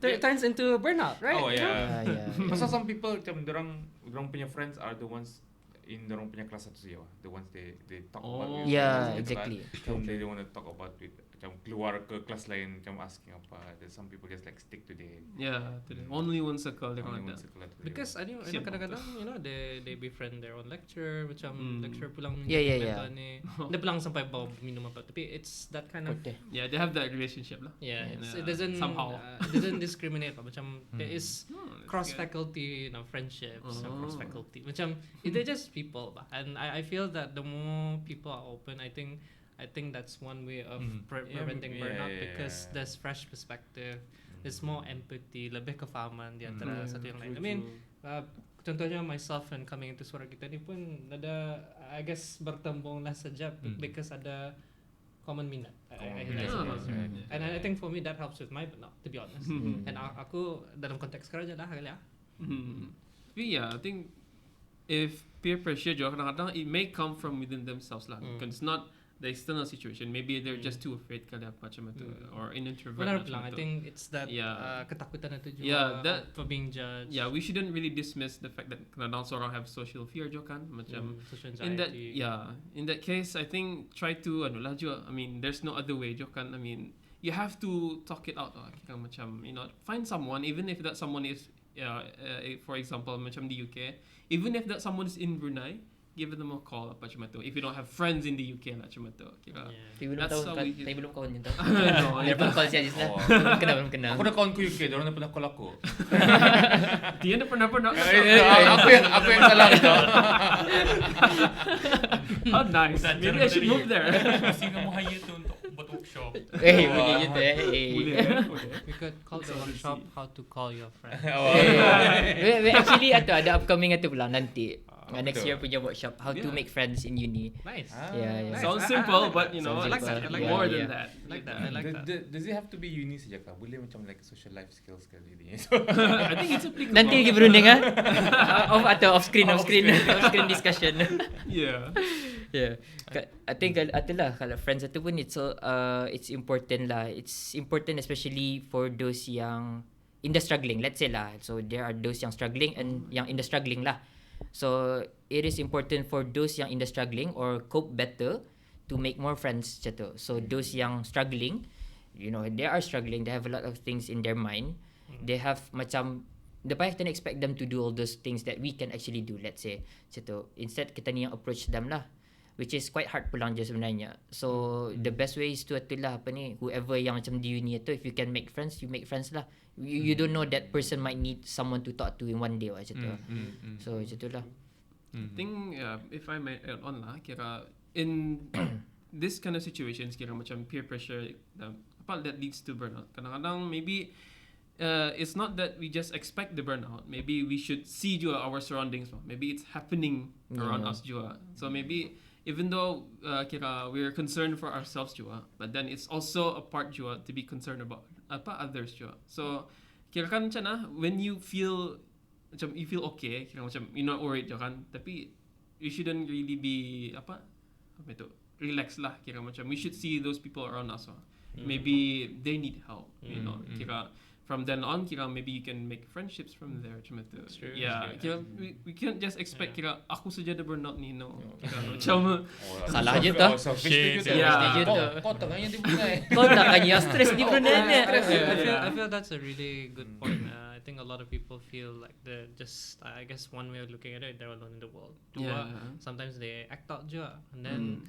turns into burnout, right? Oh yeah. Yeah. Pasal some people macam dorang punya friends are the ones in dorang punya kelas satu saja. The ones they talk about. Yeah, with, exactly. They don't want to talk about with macam keluar ke kelas lain macam asking apa. There's some people just like stick to the Only one circle dia only orang one ada. circle tu. Because I know kadang-kadang they befriend their own lecturer macam lecturer pulang Yeah. ni dia pulang sampai bawa minum apa tapi it's that kind of Yeah, they have that relationship lah. it doesn't somehow it doesn't discriminate macam there is cross faculty friendships cross faculty macam they're just people and I feel that the more people are open I think that's one way of preventing burnout because there's fresh perspective, there's more empathy, lebih kefahaman di antara satu yang lain. I mean, contohnya myself and coming into Suara Kitani pun ada, I guess bertembung lah saja because ada common minat. And I think for me that helps with my burnout, to be honest. And aku dalam konteks kerja lah kali ya. Yeah, I think if peer pressure juga kadang-kadang it may come from within themselves lah. Because it's not the external situation. Maybe they're just too afraid kali apa macam itu or an introvert. Benar lang. I think it's that ketakutan itu juga. Yeah, that for being judged. Yeah, we shouldn't really dismiss the fact that kadang-kadang seorang have social fear juga kan. Macam social anxiety. in that case, I think try to juga. I mean, there's no other way juga kan. I mean, you have to talk it out. Macam find someone, even if that someone is for example macam di UK, even if that someone is in Brunei, give them a call apa macam tu. If you don't have friends in the UK lah macam tu. Kira. Tapi belum kawan je tau. No, Dia pun call si Aziz lah. Belum kenal. Aku dah kawan ku UK, dorang dah pernah call aku. Dia dah pernah. Aku yang salah tu. Oh nice. Maybe I should move there. Kasi nga mo hire tu untuk buat workshop. Boleh je tu We could call the workshop how to call your friend. Actually ada upcoming itu pula nanti. Next betul. year punya workshop how to make friends in uni. Nice. Yeah. Nice. Sounds simple, but I like that. I like more that. than that. I like that. Does it have to be uni saja kah? Boleh macam like social life skills kali ni. I think it's applicable. Nanti lagi berunding off screen discussion. Yeah. Yeah. I think itulah kalau friends itu pun it's important lah. It's important especially for those yang in the struggling. Let's say lah. So there are those yang struggling and yang in the struggling lah. So it is important for those yang in the struggling or cope better to make more friends macam tu. So those yang struggling, they are struggling, they have a lot of things in their mind. They have macam the payah kita expect them to do all those things that we can actually do, let's say macam tu. Instead kita ni yang approach them lah, which is quite hard pulang je sebenarnya. So the best way is to itulah whoever yang macam di uni tu, if you can make friends, you make friends lah. You don't know that person might need someone to talk to in one day macam tu. So macam tu lah. I think if I may add on lah, kira in this kind of situations, kira macam peer pressure, apa that leads to burnout. Kadang-kadang maybe it's not that we just expect the burnout. Maybe we should see juga our surroundings. Maybe it's happening around us juga. So maybe even though kira we're concerned for ourselves juga, but then it's also a part juga to be concerned about others juga. So kira kan macam when you feel okay, kira macam you're not worried juga kan, tapi you shouldn't really be relax lah, kira macam we should see those people around us. Maybe they need help, kira from then on kira maybe you can make friendships from there macam tu. True. Yeah, True. kira we can't just expect kira aku saja ada burnout ni, no. Kira Oh, macam Salah je tu. Selfish tu. Yeah. Kau tengahnya di Brunei. Kau tak kan yang stres di Brunei ni. I feel that's a really good point. I think a lot of people feel like they're just, I guess one way of looking at it, they're alone in the world. Dua, sometimes they act out je. And then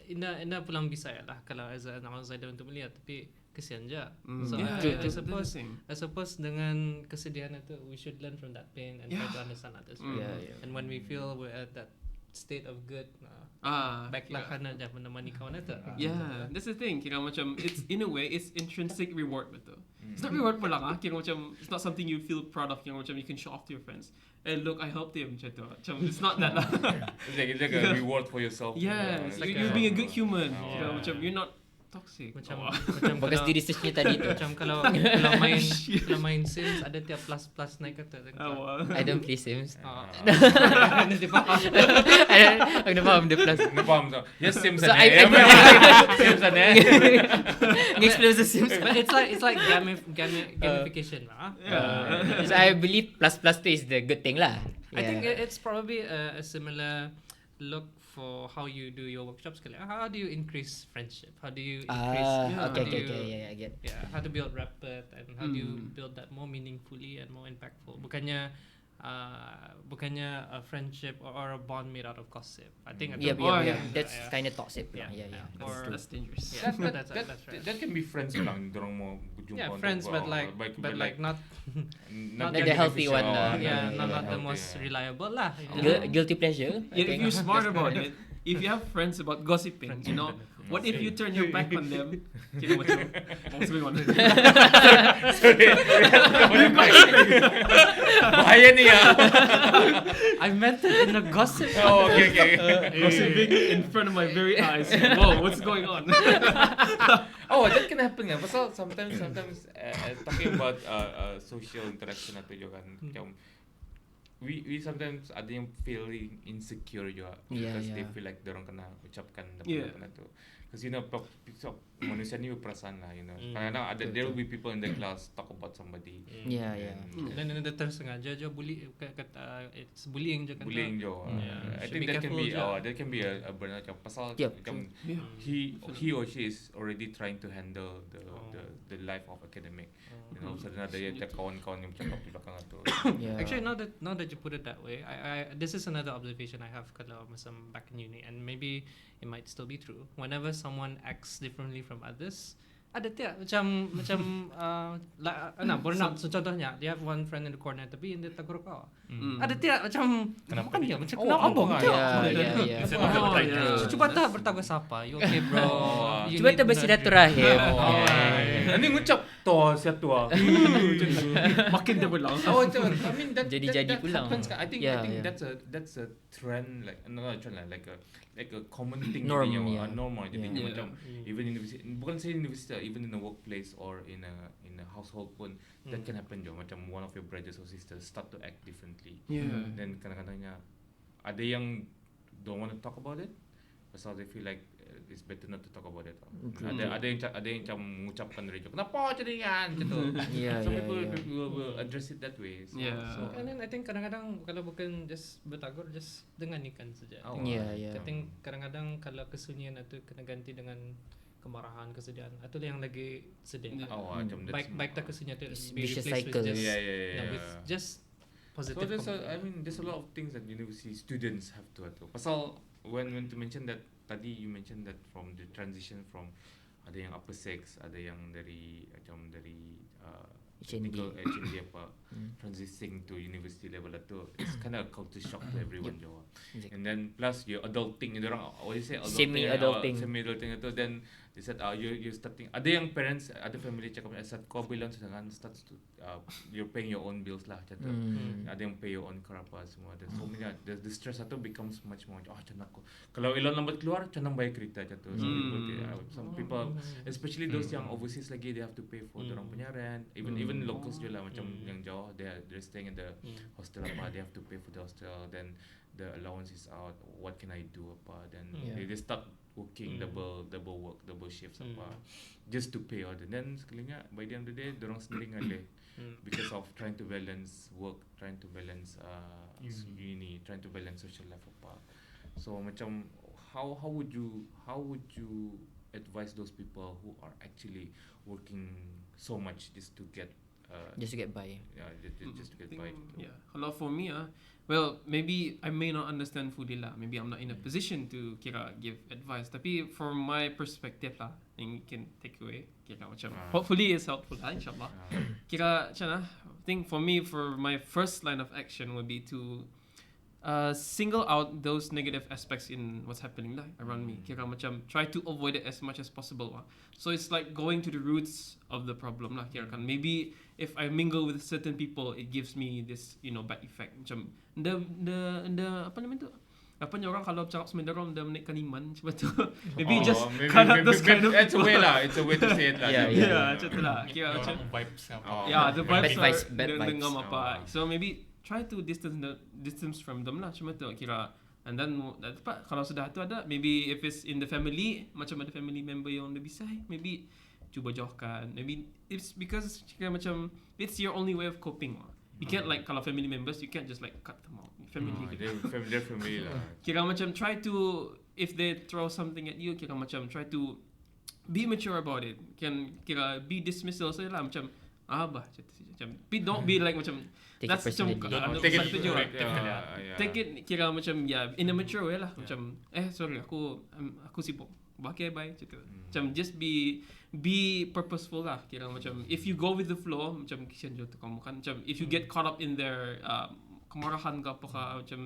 ina pulang Bisaya lah kalau as an outsider untuk melihat, tapi kesian je. So I suppose dengan kesedihan itu, we should learn from that pain and try to understand others. Right? And when we feel we're at that state of good, baiklah kerana dah menemani kawan itu. That's the thing. Kira macam it's in a way it's intrinsic reward betul. It's not reward pula lah. Kira macam it's not something you feel proud of. Kira macam you can show off to your friends. Look, I helped him. Macam tu. Macam it's not that lah. It's like a reward for yourself. It's like you're being a good human. Kira macam you're not toxic. Macam Bagus di researchnya tadi tu. macam kalau main Sims ada tiap plus naik kata. I don't play Sims. Nanti faham. Aku dah faham dia plus. Kena faham tak? Yes, Sims So sana. Sims sana. Explore the Sims. But it's like gamification lah. So I believe plus tu is the good thing lah. I think it's probably a similar look for how you do your workshops. How do you increase friendship? How do you increase? Okay, I get. Yeah, how to build rapport and how do you build that more meaningfully and more impactful? Bukannya a friendship or a bond made out of gossip. I think That's kind of toxic. Yeah. Or That's dangerous. That's right. That can be friends lang. Dorang mau berjumpa. Yeah, friends, but like not the healthy one. Not the most reliable lah. Guilty pleasure. If you're smart about it, if you have friends about gossiping, you know, what if you turn your back on them? Kira macam, what's going on? Sorry. Bahaya ni I meant it in a gossip. Oh, okay. Gossiping in front of my very eyes. Whoa, what's going on? That can happen kan. Pasal sometimes talking about social interaction atau juga kan. Macam we sometimes ada yang feeling insecure juga because they feel like dorang kena ucapkan apa tu. Because manusia ni berperasaan lah, kadang-kadang there will be people in the class talk about somebody. Dan dia tersengaja je bully, kata it's bullying je kan. Bullying je. I think that can be a burnout job. Pasal he or she is already trying to handle the life of academic. So ada yang kawan-kawan yang cakap di belakang tu. Actually, now that you put it that way, I this is another observation I have kalau macam back in uni, and maybe it might still be true. Whenever someone acts differently from others, ada tiap macam burnout. So contohnya, dia have one friend in the corner tapi dia tegur kau. Ada tiap macam kenapa dia macam kenapa cuba tak bertagus siapa? You okay bro? Cuba tak bersilaturahim. Ini ngucap toh siatu Makin dia belang. I mean that Jadi pulang. I think that's a trend, like not a trend like a common thing, norm jadinya macam even in university, bukan say university, even in a workplace or in a household pun that can happen jo. Macam one of your brothers or sisters start to act differently. Then kadang-kadangnya ada yang don't want to talk about it pasal they feel like it's better not to talk about it. Ada yang macam mengucapkan dari kenapa jadi kan gitu. Some people will address it that way. So and then I think kadang-kadang kalau bukan just bertagur, just dengarkan saja. I think kadang-kadang kalau kesunyian itu kena ganti dengan kemarahan, kesedihan, atau yang lagi sedih. Baik tak kesunyian itu vicious cycle. With just positive. So there's a lot of things that university students have to do. Pasal when to mention that tadi you mentioned that from the transition from ada yang upper sex, ada yang dari HND apa transitioning to university level itu, it's kind of a culture shock to everyone juga. And then plus your adulting, what you say semi-adulting itu, then they said you're starting, ada yang parents, ada family cakap saat kau bilang sedangkan start to you're paying your own bills lah macam tu. Ada yang pay your own car apa semua. So the stress itu becomes much more macam aku kalau ilan lambat keluar canang bayar kereta macam tu. Some people especially those yang overseas lagi, they have to pay for dorang punya rent, even locals je lah macam yang jauh, they're staying in the hostel apa, they have to pay for the hostel, then the allowance is out, what can I do apa, then they start working double work, double shifts apa, just to pay order. Then sekalinya by the end of the day, dorang sendiri ngalih because of trying to balance work, trying to balance uni, trying to balance social life apa. So macam how would you advise those people who are actually working so much just to get Just to get by. yeah, just to get by. Yeah. Kalau for me well, maybe I may not understand fully lah. Maybe I'm not in a position to kira give advice. Tapi from my perspective lah, yang you can take away, kira macam hopefully it's helpful lah, insyaAllah. Kira macam lah, I think for me, for my first line of action would be to single out those negative aspects in what's happening lah around me. Kira macam try to avoid it as much as possible lah. So it's like going to the roots of the problem lah. Kira kan maybe if I mingle with certain people, it gives me this bad effect. Macam the apa nama tu? Apa ni orang kalau cakap sebenarnya dia menaikkan iman macam tu. Maybe just kind of those kind of it's a way lah. It's a way to say it lah. Yeah, macam tu lah. Kira macam vibes the vibes bad vibes. Dengan apa. So maybe try to distance from them lah, macam tu kira. And then dapat kalau sudah tu ada, maybe if it's in the family, macam ada family member yang lebih say, maybe cuba jauhkan. Maybe it's because kira macam it's your only way of coping lah. You can't like kalau family members, you can't just like cut them out. Family They're family lah. Kira macam try to, if they throw something at you, kira macam try to be mature about it. Kira be dismissal saja lah, macam bah macam don't be like macam Take that's it personally. macam take it kira macam in a mature way lah. Macam sorry aku sibuk, bye macam macam just be purposeful lah. Kira macam if you go with the flow, macam kisian je tu kamu kan, macam if you get caught up in their kemarahan ke apa ke, macam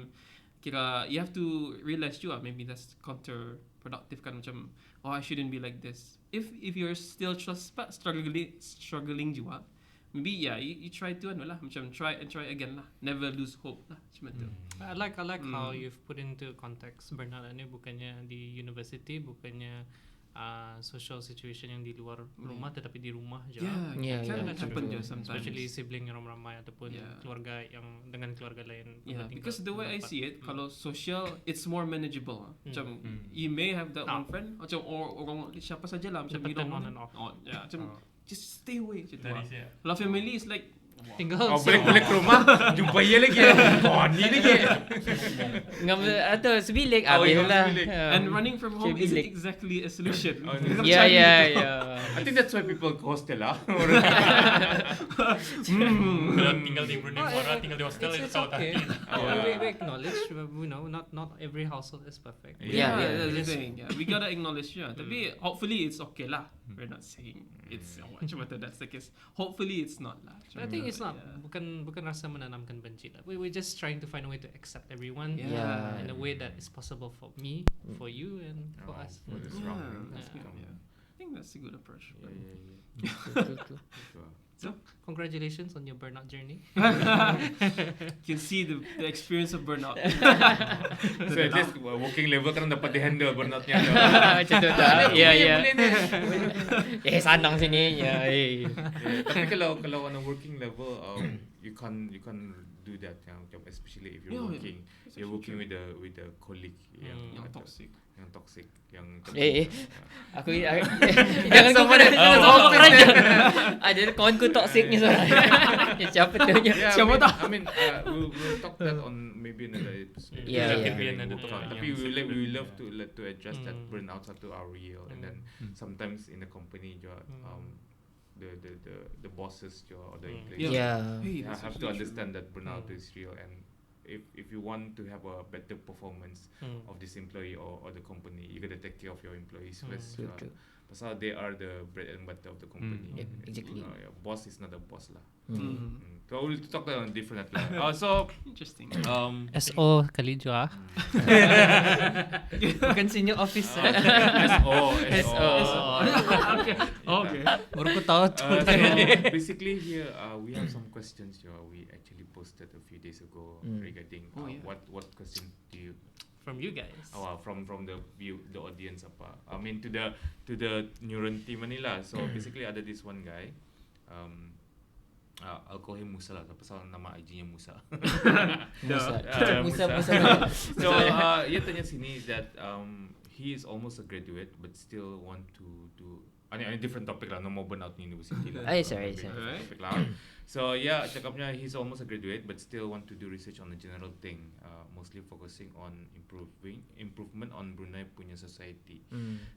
kira you have to realize juga maybe that's counterproductive kan, macam I shouldn't be like this. If you're still struggling juga, maybe you try to macam try again lah, never lose hope lah, macam tu. I like how you've put into context burnout ni bukannya di university, bukannya social situation yang di luar rumah, tetapi di rumah je. Yeah, happen je sometimes. Especially sibling yang ramai ataupun keluarga yang dengan keluarga lain. Because the way I see it, kalau social, it's more manageable. Macam you may have that one friend, macam orang siapa saja lah, macam you don't on and off. macam just stay away macam tu. Kalau family is like tinggal balik ke rumah jumpa dia lagi ni lagi atau sebilik habis lah. And running from home isn't exactly a solution. Yeah. I think that's why people go hostel lah. Kalau tinggal di Brunei Muara, tinggal di hostel itu tahu tak. We acknowledge, not every household is perfect. That's the thing. We gotta acknowledge tapi hopefully it's okay lah. We're not saying it's macam tu that's the case. Hopefully it's not lah. I think it's not bukan rasa menanamkan benci lah. We're just trying to find a way to accept everyone in a way that is possible for me, for you, and for us. I think that's a good approach. So, congratulations on your burnout journey. You can see the experience of burnout. So at least working level kan dapat di-handle burnoutnya. Macam tu tak? Ya. Sanang sini. Tapi kalau on a working level, you can't do that, especially if you're working with a colleague yang toxic. Aku jangan kau pada over aja. Ada kawan ku toxic ni seorang. Siapa tu? Siapa tahu? I mean, we'll talk that on maybe another episode. Tapi we love to address that burnouts are real, and then sometimes in the company the bosses or the employees have to understand that burnout is real, and if you want to have a better performance of this employee or the company, you gotta take care of your employees first. Pasal they are the bread and butter of the company. Exactly. Boss is not a boss lah. So we'll talk that on different lah. So interesting. SO kali juga. Bukan senior officer. SO. Okay. Baru ku tahu tu. Basically here we have some questions we actually posted a few days ago regarding what question do you from you guys? From the audience apa. I mean to the Neuron team ni lah. So basically ada this one guy. I'll call him Musa lah, pasal nama IG-nya Musa. Musa. So dia tanya sini that he is almost a graduate but still want to do any different topic lah, no more burnout in university lah. Sorry. Different topic lah. So yeah, cakapnya he's almost a graduate but still want to do research on a general thing, mostly focusing on improvement on Brunei punya society.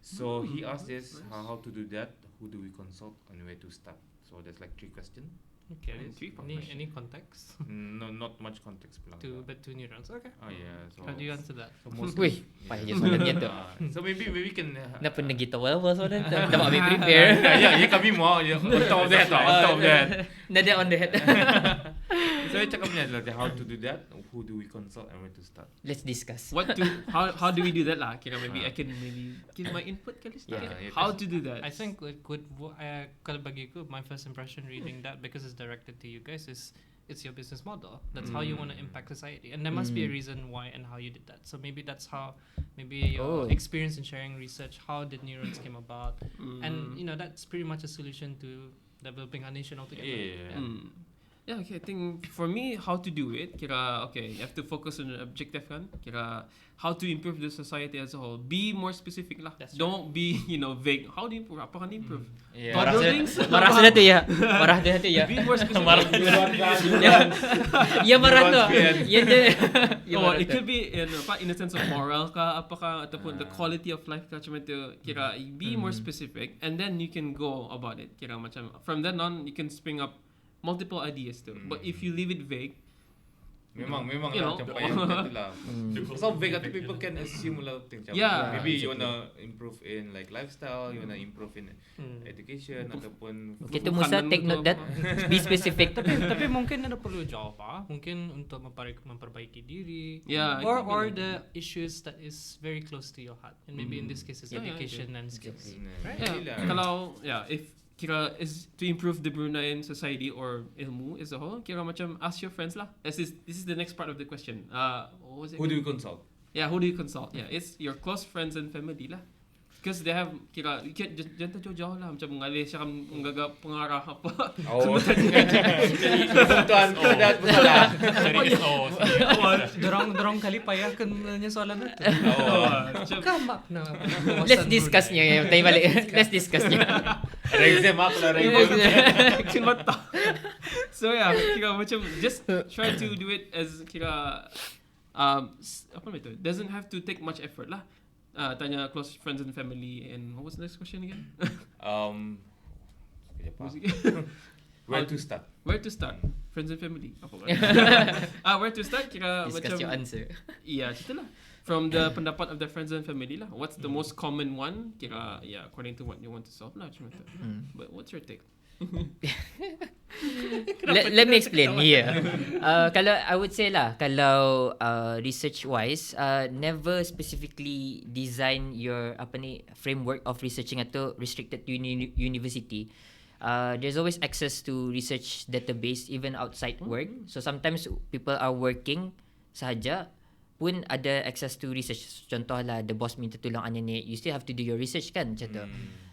So he asked this, how to do that, who do we consult, and where to start. So there's like 3 questions. Okay. Three Any context? No, not much context pulang. But 2 neurons. Okay. Oh yeah. So How do you answer that? So mostly, Wih, payah je soalannya tu. So maybe we can. Dah pernah gitu apa soalan tu? Dah ambil prepare. Yeah, kami mau on top of that. Dah dia on the head. So cakapnya adalah how to do that, who do we consult, and where to start. Let's discuss. How do we do that lah? Kira maybe I can give my input kali sedikit. Yeah, How to do that? I think kalau bagiku, my first impression reading that, because it's directed to you guys, is it's your business model. That's how you want to impact society, and there must be a reason why and how you did that. So maybe that's how, maybe your experience in sharing research, how did neurons came about, and that's pretty much a solution to developing a nation altogether. Yeah, okay. I think for me, how to do it, kira, okay, you have to focus on the objective kan. Kira, how to improve the society as a whole. Be more specific lah. That's Don't be, vague. How do you improve? Apa kan improve? Yeah. Marah sudah tu ya. Marah dia tu ya. Be more specific. Ya marah tu. Ya dia. It could be in a sense of moral ka, apakah ataupun the quality of life ka, macam itu. Kira, be more specific, and then you can go about it. Kira macam from then on, you can spring up multiple ideas too. But if you leave it vague, Memang You lah know. macam payah macam tu lah. So vague that people can assume a lot of things. Macam Yeah. maybe you wanna improve in like lifestyle, you wanna improve in education ataupun Kita Musa take note that. Be specific. Tapi mungkin ada perlu jawab mungkin untuk memperbaiki diri, Yeah, or the issues that is very close to your heart, and maybe in this case is Yeah, education and skills. Right? kalau if kira is to improve the Bruneian society or ilmu as a whole, kira macam ask your friends lah. This is the next part of the question. What was it? Who do you consult? Yeah, who do you consult? Yeah, it's your close friends and family lah. Because they have kira jangan jauh-jauh lah macam mengalir siya menggagap pengarah apa. Oh. Tuan dat bersalah. Dorong kali payah kenanya soalan itu. Bukan makna. Let's discussnya ya. Tanya balik. Let's discussnya. Exam aku lah exam. So yeah, kira macam just try to do it as kira apa nama itu? Doesn't have to take much effort lah. Tanya close friends and family, and what was the next question again? Where to start? Where to start? Friends and family. Apa kan? Where to start? Kira Discuss macam your answer. iya, itulah. From the pendapat of the friends and family lah. What's the most common one? Kira according to what you want to solve lah macam itu. But what's your take? Let me explain here. Kalau I would say lah, kalau research wise, never specifically design your framework of researching atau restricted to university. There's always access to research database even outside work. So sometimes people are working sahaja pun ada access to research. Contoh lah, the boss minta tolong ni, you still have to do your research kan macam tu.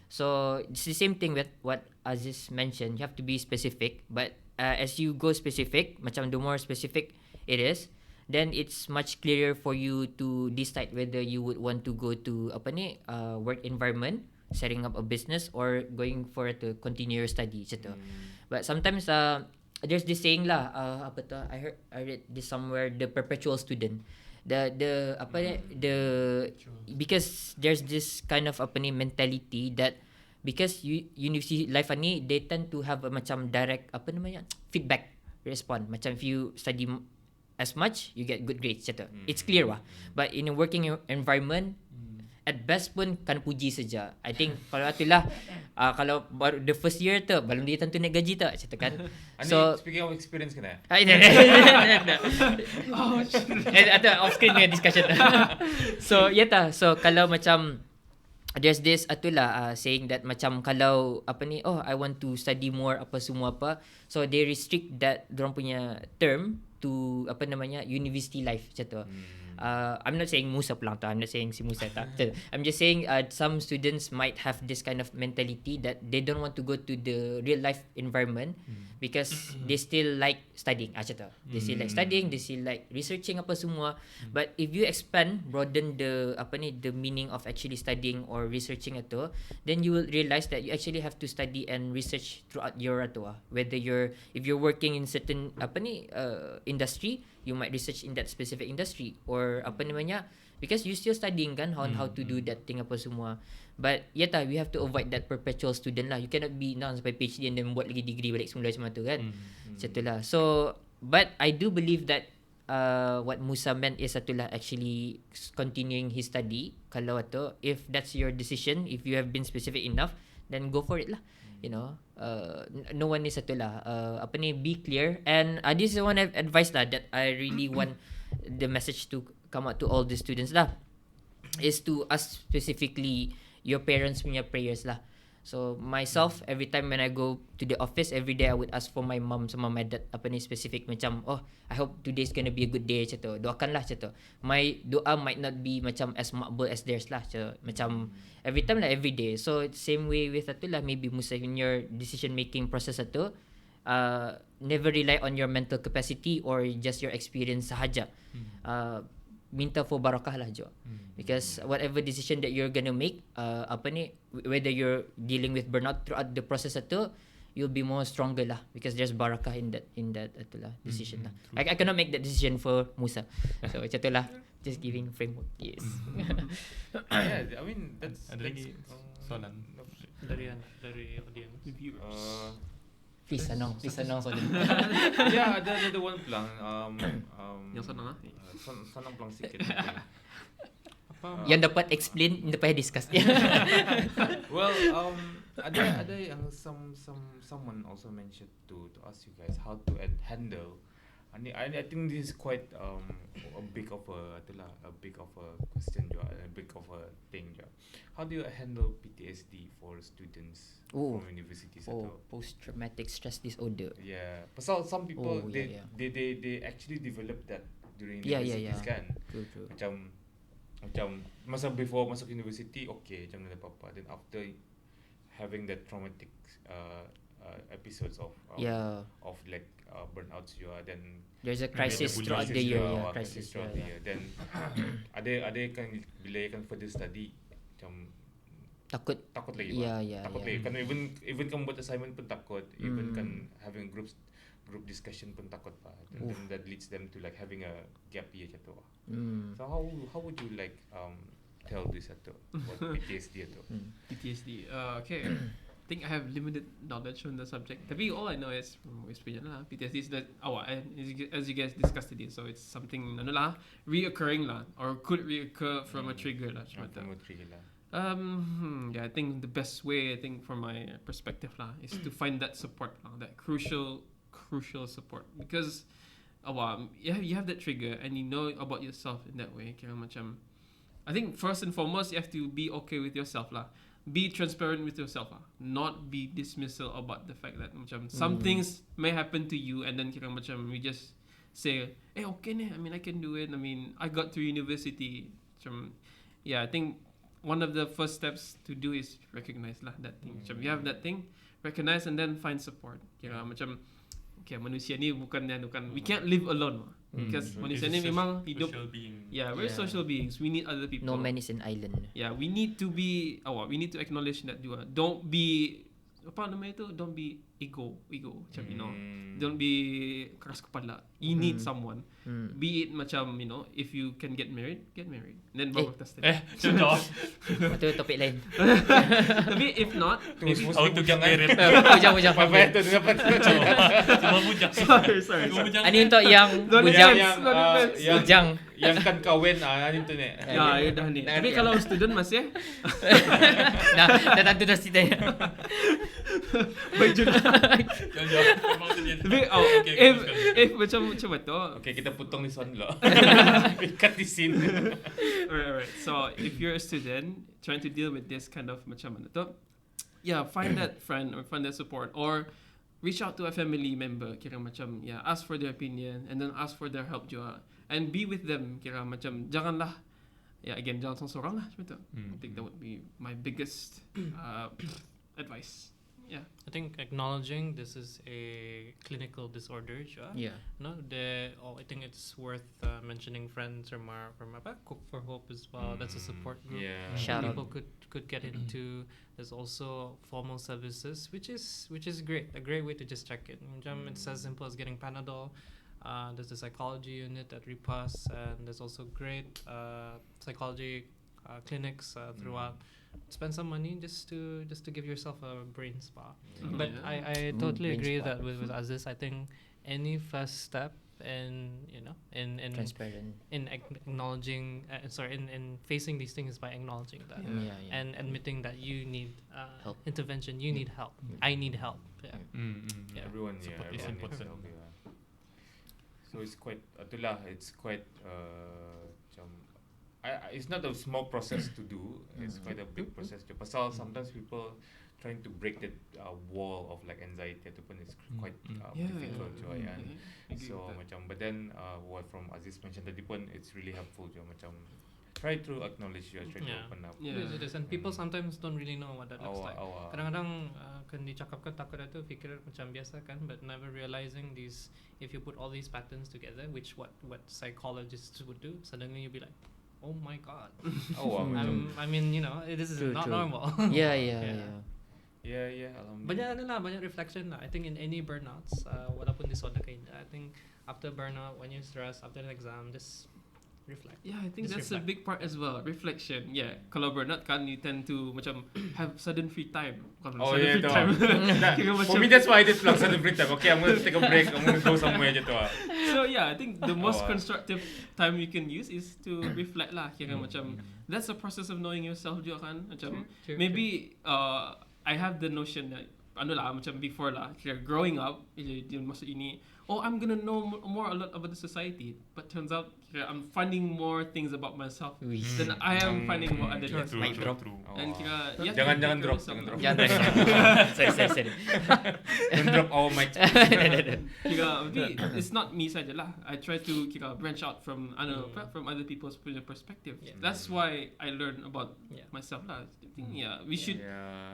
So it's the same thing with what Aziz mentioned. You have to be specific, but as you go specific, macam the more specific it is, then it's much clearer for you to decide whether you would want to go to work environment, setting up a business, or going for to continue your study macam tu. But sometimes there's this saying lah, I read this somewhere, the perpetual student. Because there's this kind of mentality that because university life ni, they tend to have a macam direct feedback response. Macam if you study as much, you get good grades macam tu. It's clear lah. But in a working environment, at best pun kan puji saja. I think kalau itulah kalau baru the first year tu belum dia tentu naik gaji tak macam tu kan. So speaking of experience kena. Atau off screen punya discussion. So so kalau macam there's this saying that macam kalau I want to study more semua. So they restrict that dorang punya term to university life macam tu. I'm not saying Musa pulang tu. I'm not saying si Musa tak. I'm just saying some students might have this kind of mentality that they don't want to go to the real life environment because they still like studying. Macam tu. They still like studying, they still like researching apa semua. But if you broaden the the meaning of actually studying or researching itu, then you will realize that you actually have to study and research throughout your whether if you're working in certain industry, you might research in that specific industry or because you still studying kan on how to do that thing apa semua. But we have to avoid that perpetual student lah. You cannot be now sampai PhD and then buat lagi degree balik semula macam tu kan. Macam tu lah. So but I do believe that what Musa meant is satulah actually continuing his study. Kalau if that's your decision, if you have been specific enough, then go for it lah. You know, no one is be clear. And this is one advice lah that I really want the message to come out to all the students lah, is to ask specifically your parents punya prayers lah. So myself, every time when I go to the office, every day I would ask for my mom sama my dad specific macam, I hope today is gonna be a good day macam tu. Doakanlah macam tu. My doa might not be macam as makbul as theirs lah. Macam every time lah, every day. So same way with lah, maybe Musa in your decision making process never rely on your mental capacity or just your experience sahaja. Minta for barakah lah Jo. Because whatever decision that you're gonna make, whether you're dealing with burnout throughout the process you'll be more stronger lah, because there's barakah in that decision lah. I cannot make that decision for Musa. So macam tu lah, just giving framework. Yes. Yeah, I mean that's ada lagi soalan dari audience. Please senang soalan. Yeah, ada one pelang. Yang senang lah. Senang pelang sikit. Yang dapat explain, yang dapat discuss. Well, ada yang someone also mentioned to ask you guys how to handle. I think this is quite a big of a question juga, a big of a thing juga. How do you handle PTSD for students from universities? Post traumatic stress disorder. Yeah, pasal some people they actually develop that during universities kan. True. Macam masa before masuk university okay, macam tak apa-apa. Then after having that traumatic episodes of like burnouts then there's a crisis throughout the year. Crisis throughout the year. Then ada kan bila kan further study macam takut lagi takut lagi kan, even kan buat assignment pun takut, even kan having group discussion pun takut pa. Then that leads them to like having a gap year macam tu. So how would you like tell this what PTSD PTSD. Okay. I think I have limited knowledge on the subject. Tapi all I know is from experience lah. PTSD is that as you guys discussed today, so it's something reoccurring lah, or could reoccur from a trigger lah. From a trigger lah. I think the best way, from my perspective lah, is to find that support lah, that crucial support, because you have that trigger and you know about yourself in that way. Kira macam, I think first and foremost you have to be okay with yourself lah. Be transparent with yourself lah. Not be dismissal about the fact that macam some things may happen to you and then kira macam we just say, okay ne, I mean I can do it. I mean I got through university. Macam, I think one of the first steps to do is recognize lah that thing. Macam you have that thing, recognize and then find support. Kira macam manusia ni bukan we can't live alone because manusia ni memang hidup we're social beings, we need other people. No man is an island. We need to be we need to acknowledge that juga. Don't be don't be ego macam don't be keras kepala. You need someone, be it macam if you can get married, then baru kita stay. Contoh itu topik lain. Tapi if not, how to get married. Bujang Apa itu dapat Cuma bujang. Sorry. Ini untuk yang bujang yang kan kahwin itu ni. Ya dah ni. Tapi kalau student masih dah tentu dah cerita. Baik juga. Tapi if macam tu. Okay, kita potong this one dulu. Cut this scene. Alright. So if you're a student trying to deal with this kind of macam mana tu, find that friend or find that support, or reach out to a family member. Kira macam ask for their opinion and then ask for their help juga. and be with them. Kira macam janganlah, again jangan sorang-sorang lah macam tu. I think that would be my biggest advice. Yeah. I think acknowledging this is a clinical disorder, Yeah. no, I think it's worth mentioning friends from our Cook for Hope as well. That's a support group. Yeah. Shout out. People could get into. There's also formal services, which is great. A great way to just check in. It's as simple as getting Panadol. There's the psychology unit at Repass, and there's also great psychology clinics throughout. Spend some money just to give yourself a brain spa. But I totally brain agree spa. that with Aziz, I think any first step in Transparent. in acknowledging in facing these things by acknowledging that Yeah. and admitting that you need Help. intervention, you need help, I need help. Yeah. Yeah. Everyone Support is everyone important. needs help, so it's quite itulah, it's quite macam it's not a small process to do. It's quite a big process. Pasal sometimes people trying to break that wall of like anxiety ataupun it's quite difficult juga kan. So macam, but then what from Aziz mentioned tadi pun, it's really helpful juga macam try to acknowledge you, try to open up. It is, and people sometimes don't really know what that looks like. Kadang-kadang kan dicakapkan takut itu fikir macam biasa kan, but never realizing these, if you put all these patterns together, which what psychologists would do, suddenly you'll be like, oh my god. I mean, this is not normal. Yeah. Yeah, alhamdulillah. Banyak reflection lah. I think in any burnouts, walaupun disorder kayak I think after burnout, when you're stressed, after an exam, just reflect. Yeah, I think Just that's a big part as well. Reflection. Yeah, kalau burnout kan, you tend to macam have sudden free time. Free time. For me, that's why I did plan sudden free time. Okay, I'm gonna take a break. I'm gonna go somewhere je tu. So yeah, I think the most constructive time you can use is to reflect lah. Kira macam that's a process of knowing yourself juga kan. Macam maybe I have the notion that macam before lah, kira growing up, masuk ini, I'm gonna know a lot about the society, but turns out I'm finding more things about myself than I am finding about other things. True. And kira Jangan drop. Sorry. Don't drop our mic. Kira it's not me saja lah. I try to kira branch out from other people's perspective. Yeah. That's why I learn about myself lah. I think we should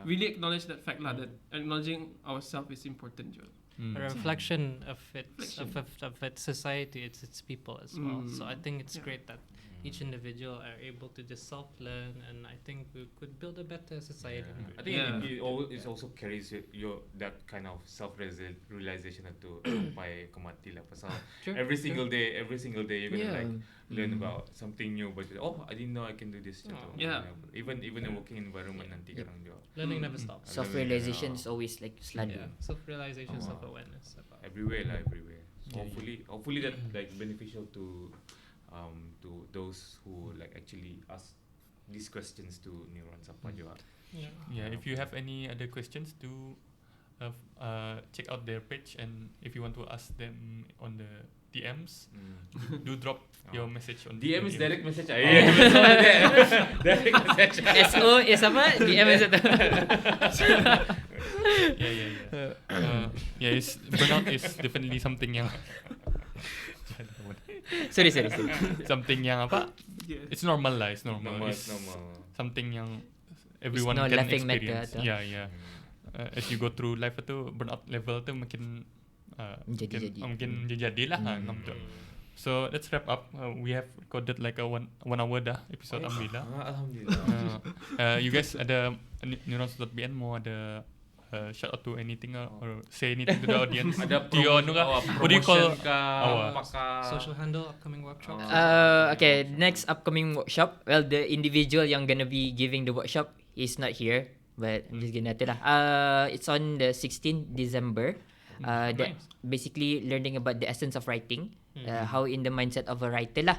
really acknowledge that fact lah, that acknowledging ourselves is important. A reflection of its society, it's people as well. So I think it's great that each individual are able to just self-learn, and I think we could build a better society. I think it also carries your that kind of self-realization to sampai ke mati lah. Pasal every single day you're gonna like learn about something new. But I didn't know I can do this. Even in a working environment nanti kadang juga. Learning never stops. Self-realization is always like sliding. Self-realization, self-awareness. Everywhere. So hopefully that like beneficial to those who like actually ask these questions to Neurons apa juga. Yeah, if you have any other questions, do check out their page, and if you want to ask them on the DMs, do drop your message on DM is the direct message. Direct message. SO is apa? DM is itu. Yeah. Burnout is definitely something yang Sorry. something yang apa? It's normal lah. It's normal. It's normal. Something yang everyone no can laughing experience. matter, Yeah. As you go through life tu, burnout level tu makin mungkin jadilah ngam tu. So let's wrap up. We have recorded like a one hour dah episode alhamdulillah. You guys ada Neurons.bn mau ada shout out to anything or say anything to the audience? Ada Do you know what do you call social handle, upcoming workshop? Okay, next upcoming workshop. Well, the individual yang gonna be giving the workshop is not here, but I'm just gonna tell lah. It's on the 16th December. That basically learning about the essence of writing, how in the mindset of a writer lah,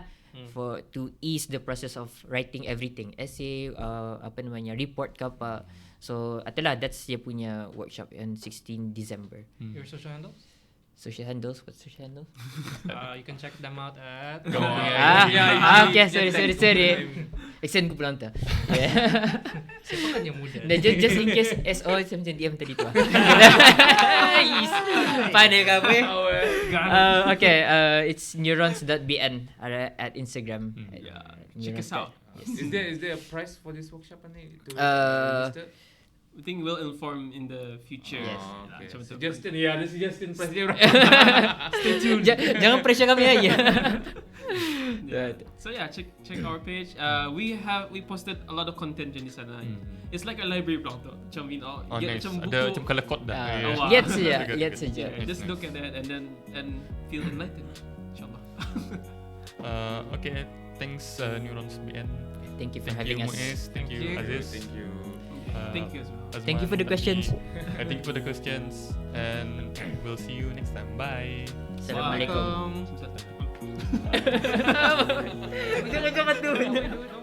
for to ease the process of writing everything, essay, report ke apa. So itulah, that's dia punya workshop on 16 December. Your social handles? Social handles. What's social handles? You can check them out at. Go on. Okay, sorry. Accent ko pula hantar. Siapa kan yang muda? Just in case SO macam diam tadi tu. Pandai kau apa? Okay, it's Neurons.bn at Instagram. Check us out. Is there a price for this workshop ni? Register? I think we'll inform in the future. Yes. Okay. Suggestion. The suggestion price dia. Stay tuned. Jangan pressure kami lagi. So yeah, check our page. We posted a lot of content di sana. It's like a library blog tu. Macam Nice. macam Ada buku. macam colour code dah. Lihat saja. Just look at that and feel enlightened. Insyaallah. Okay, thanks Neurons.bn. Thank you for Thank having you us. Muiz, thank you Aziz. Thank you. Thank you as well. Thank you for the questions. Thank you for the questions, and we'll see you next time. Bye. Assalamualaikum. Waalaikumsalam. Jangan tu.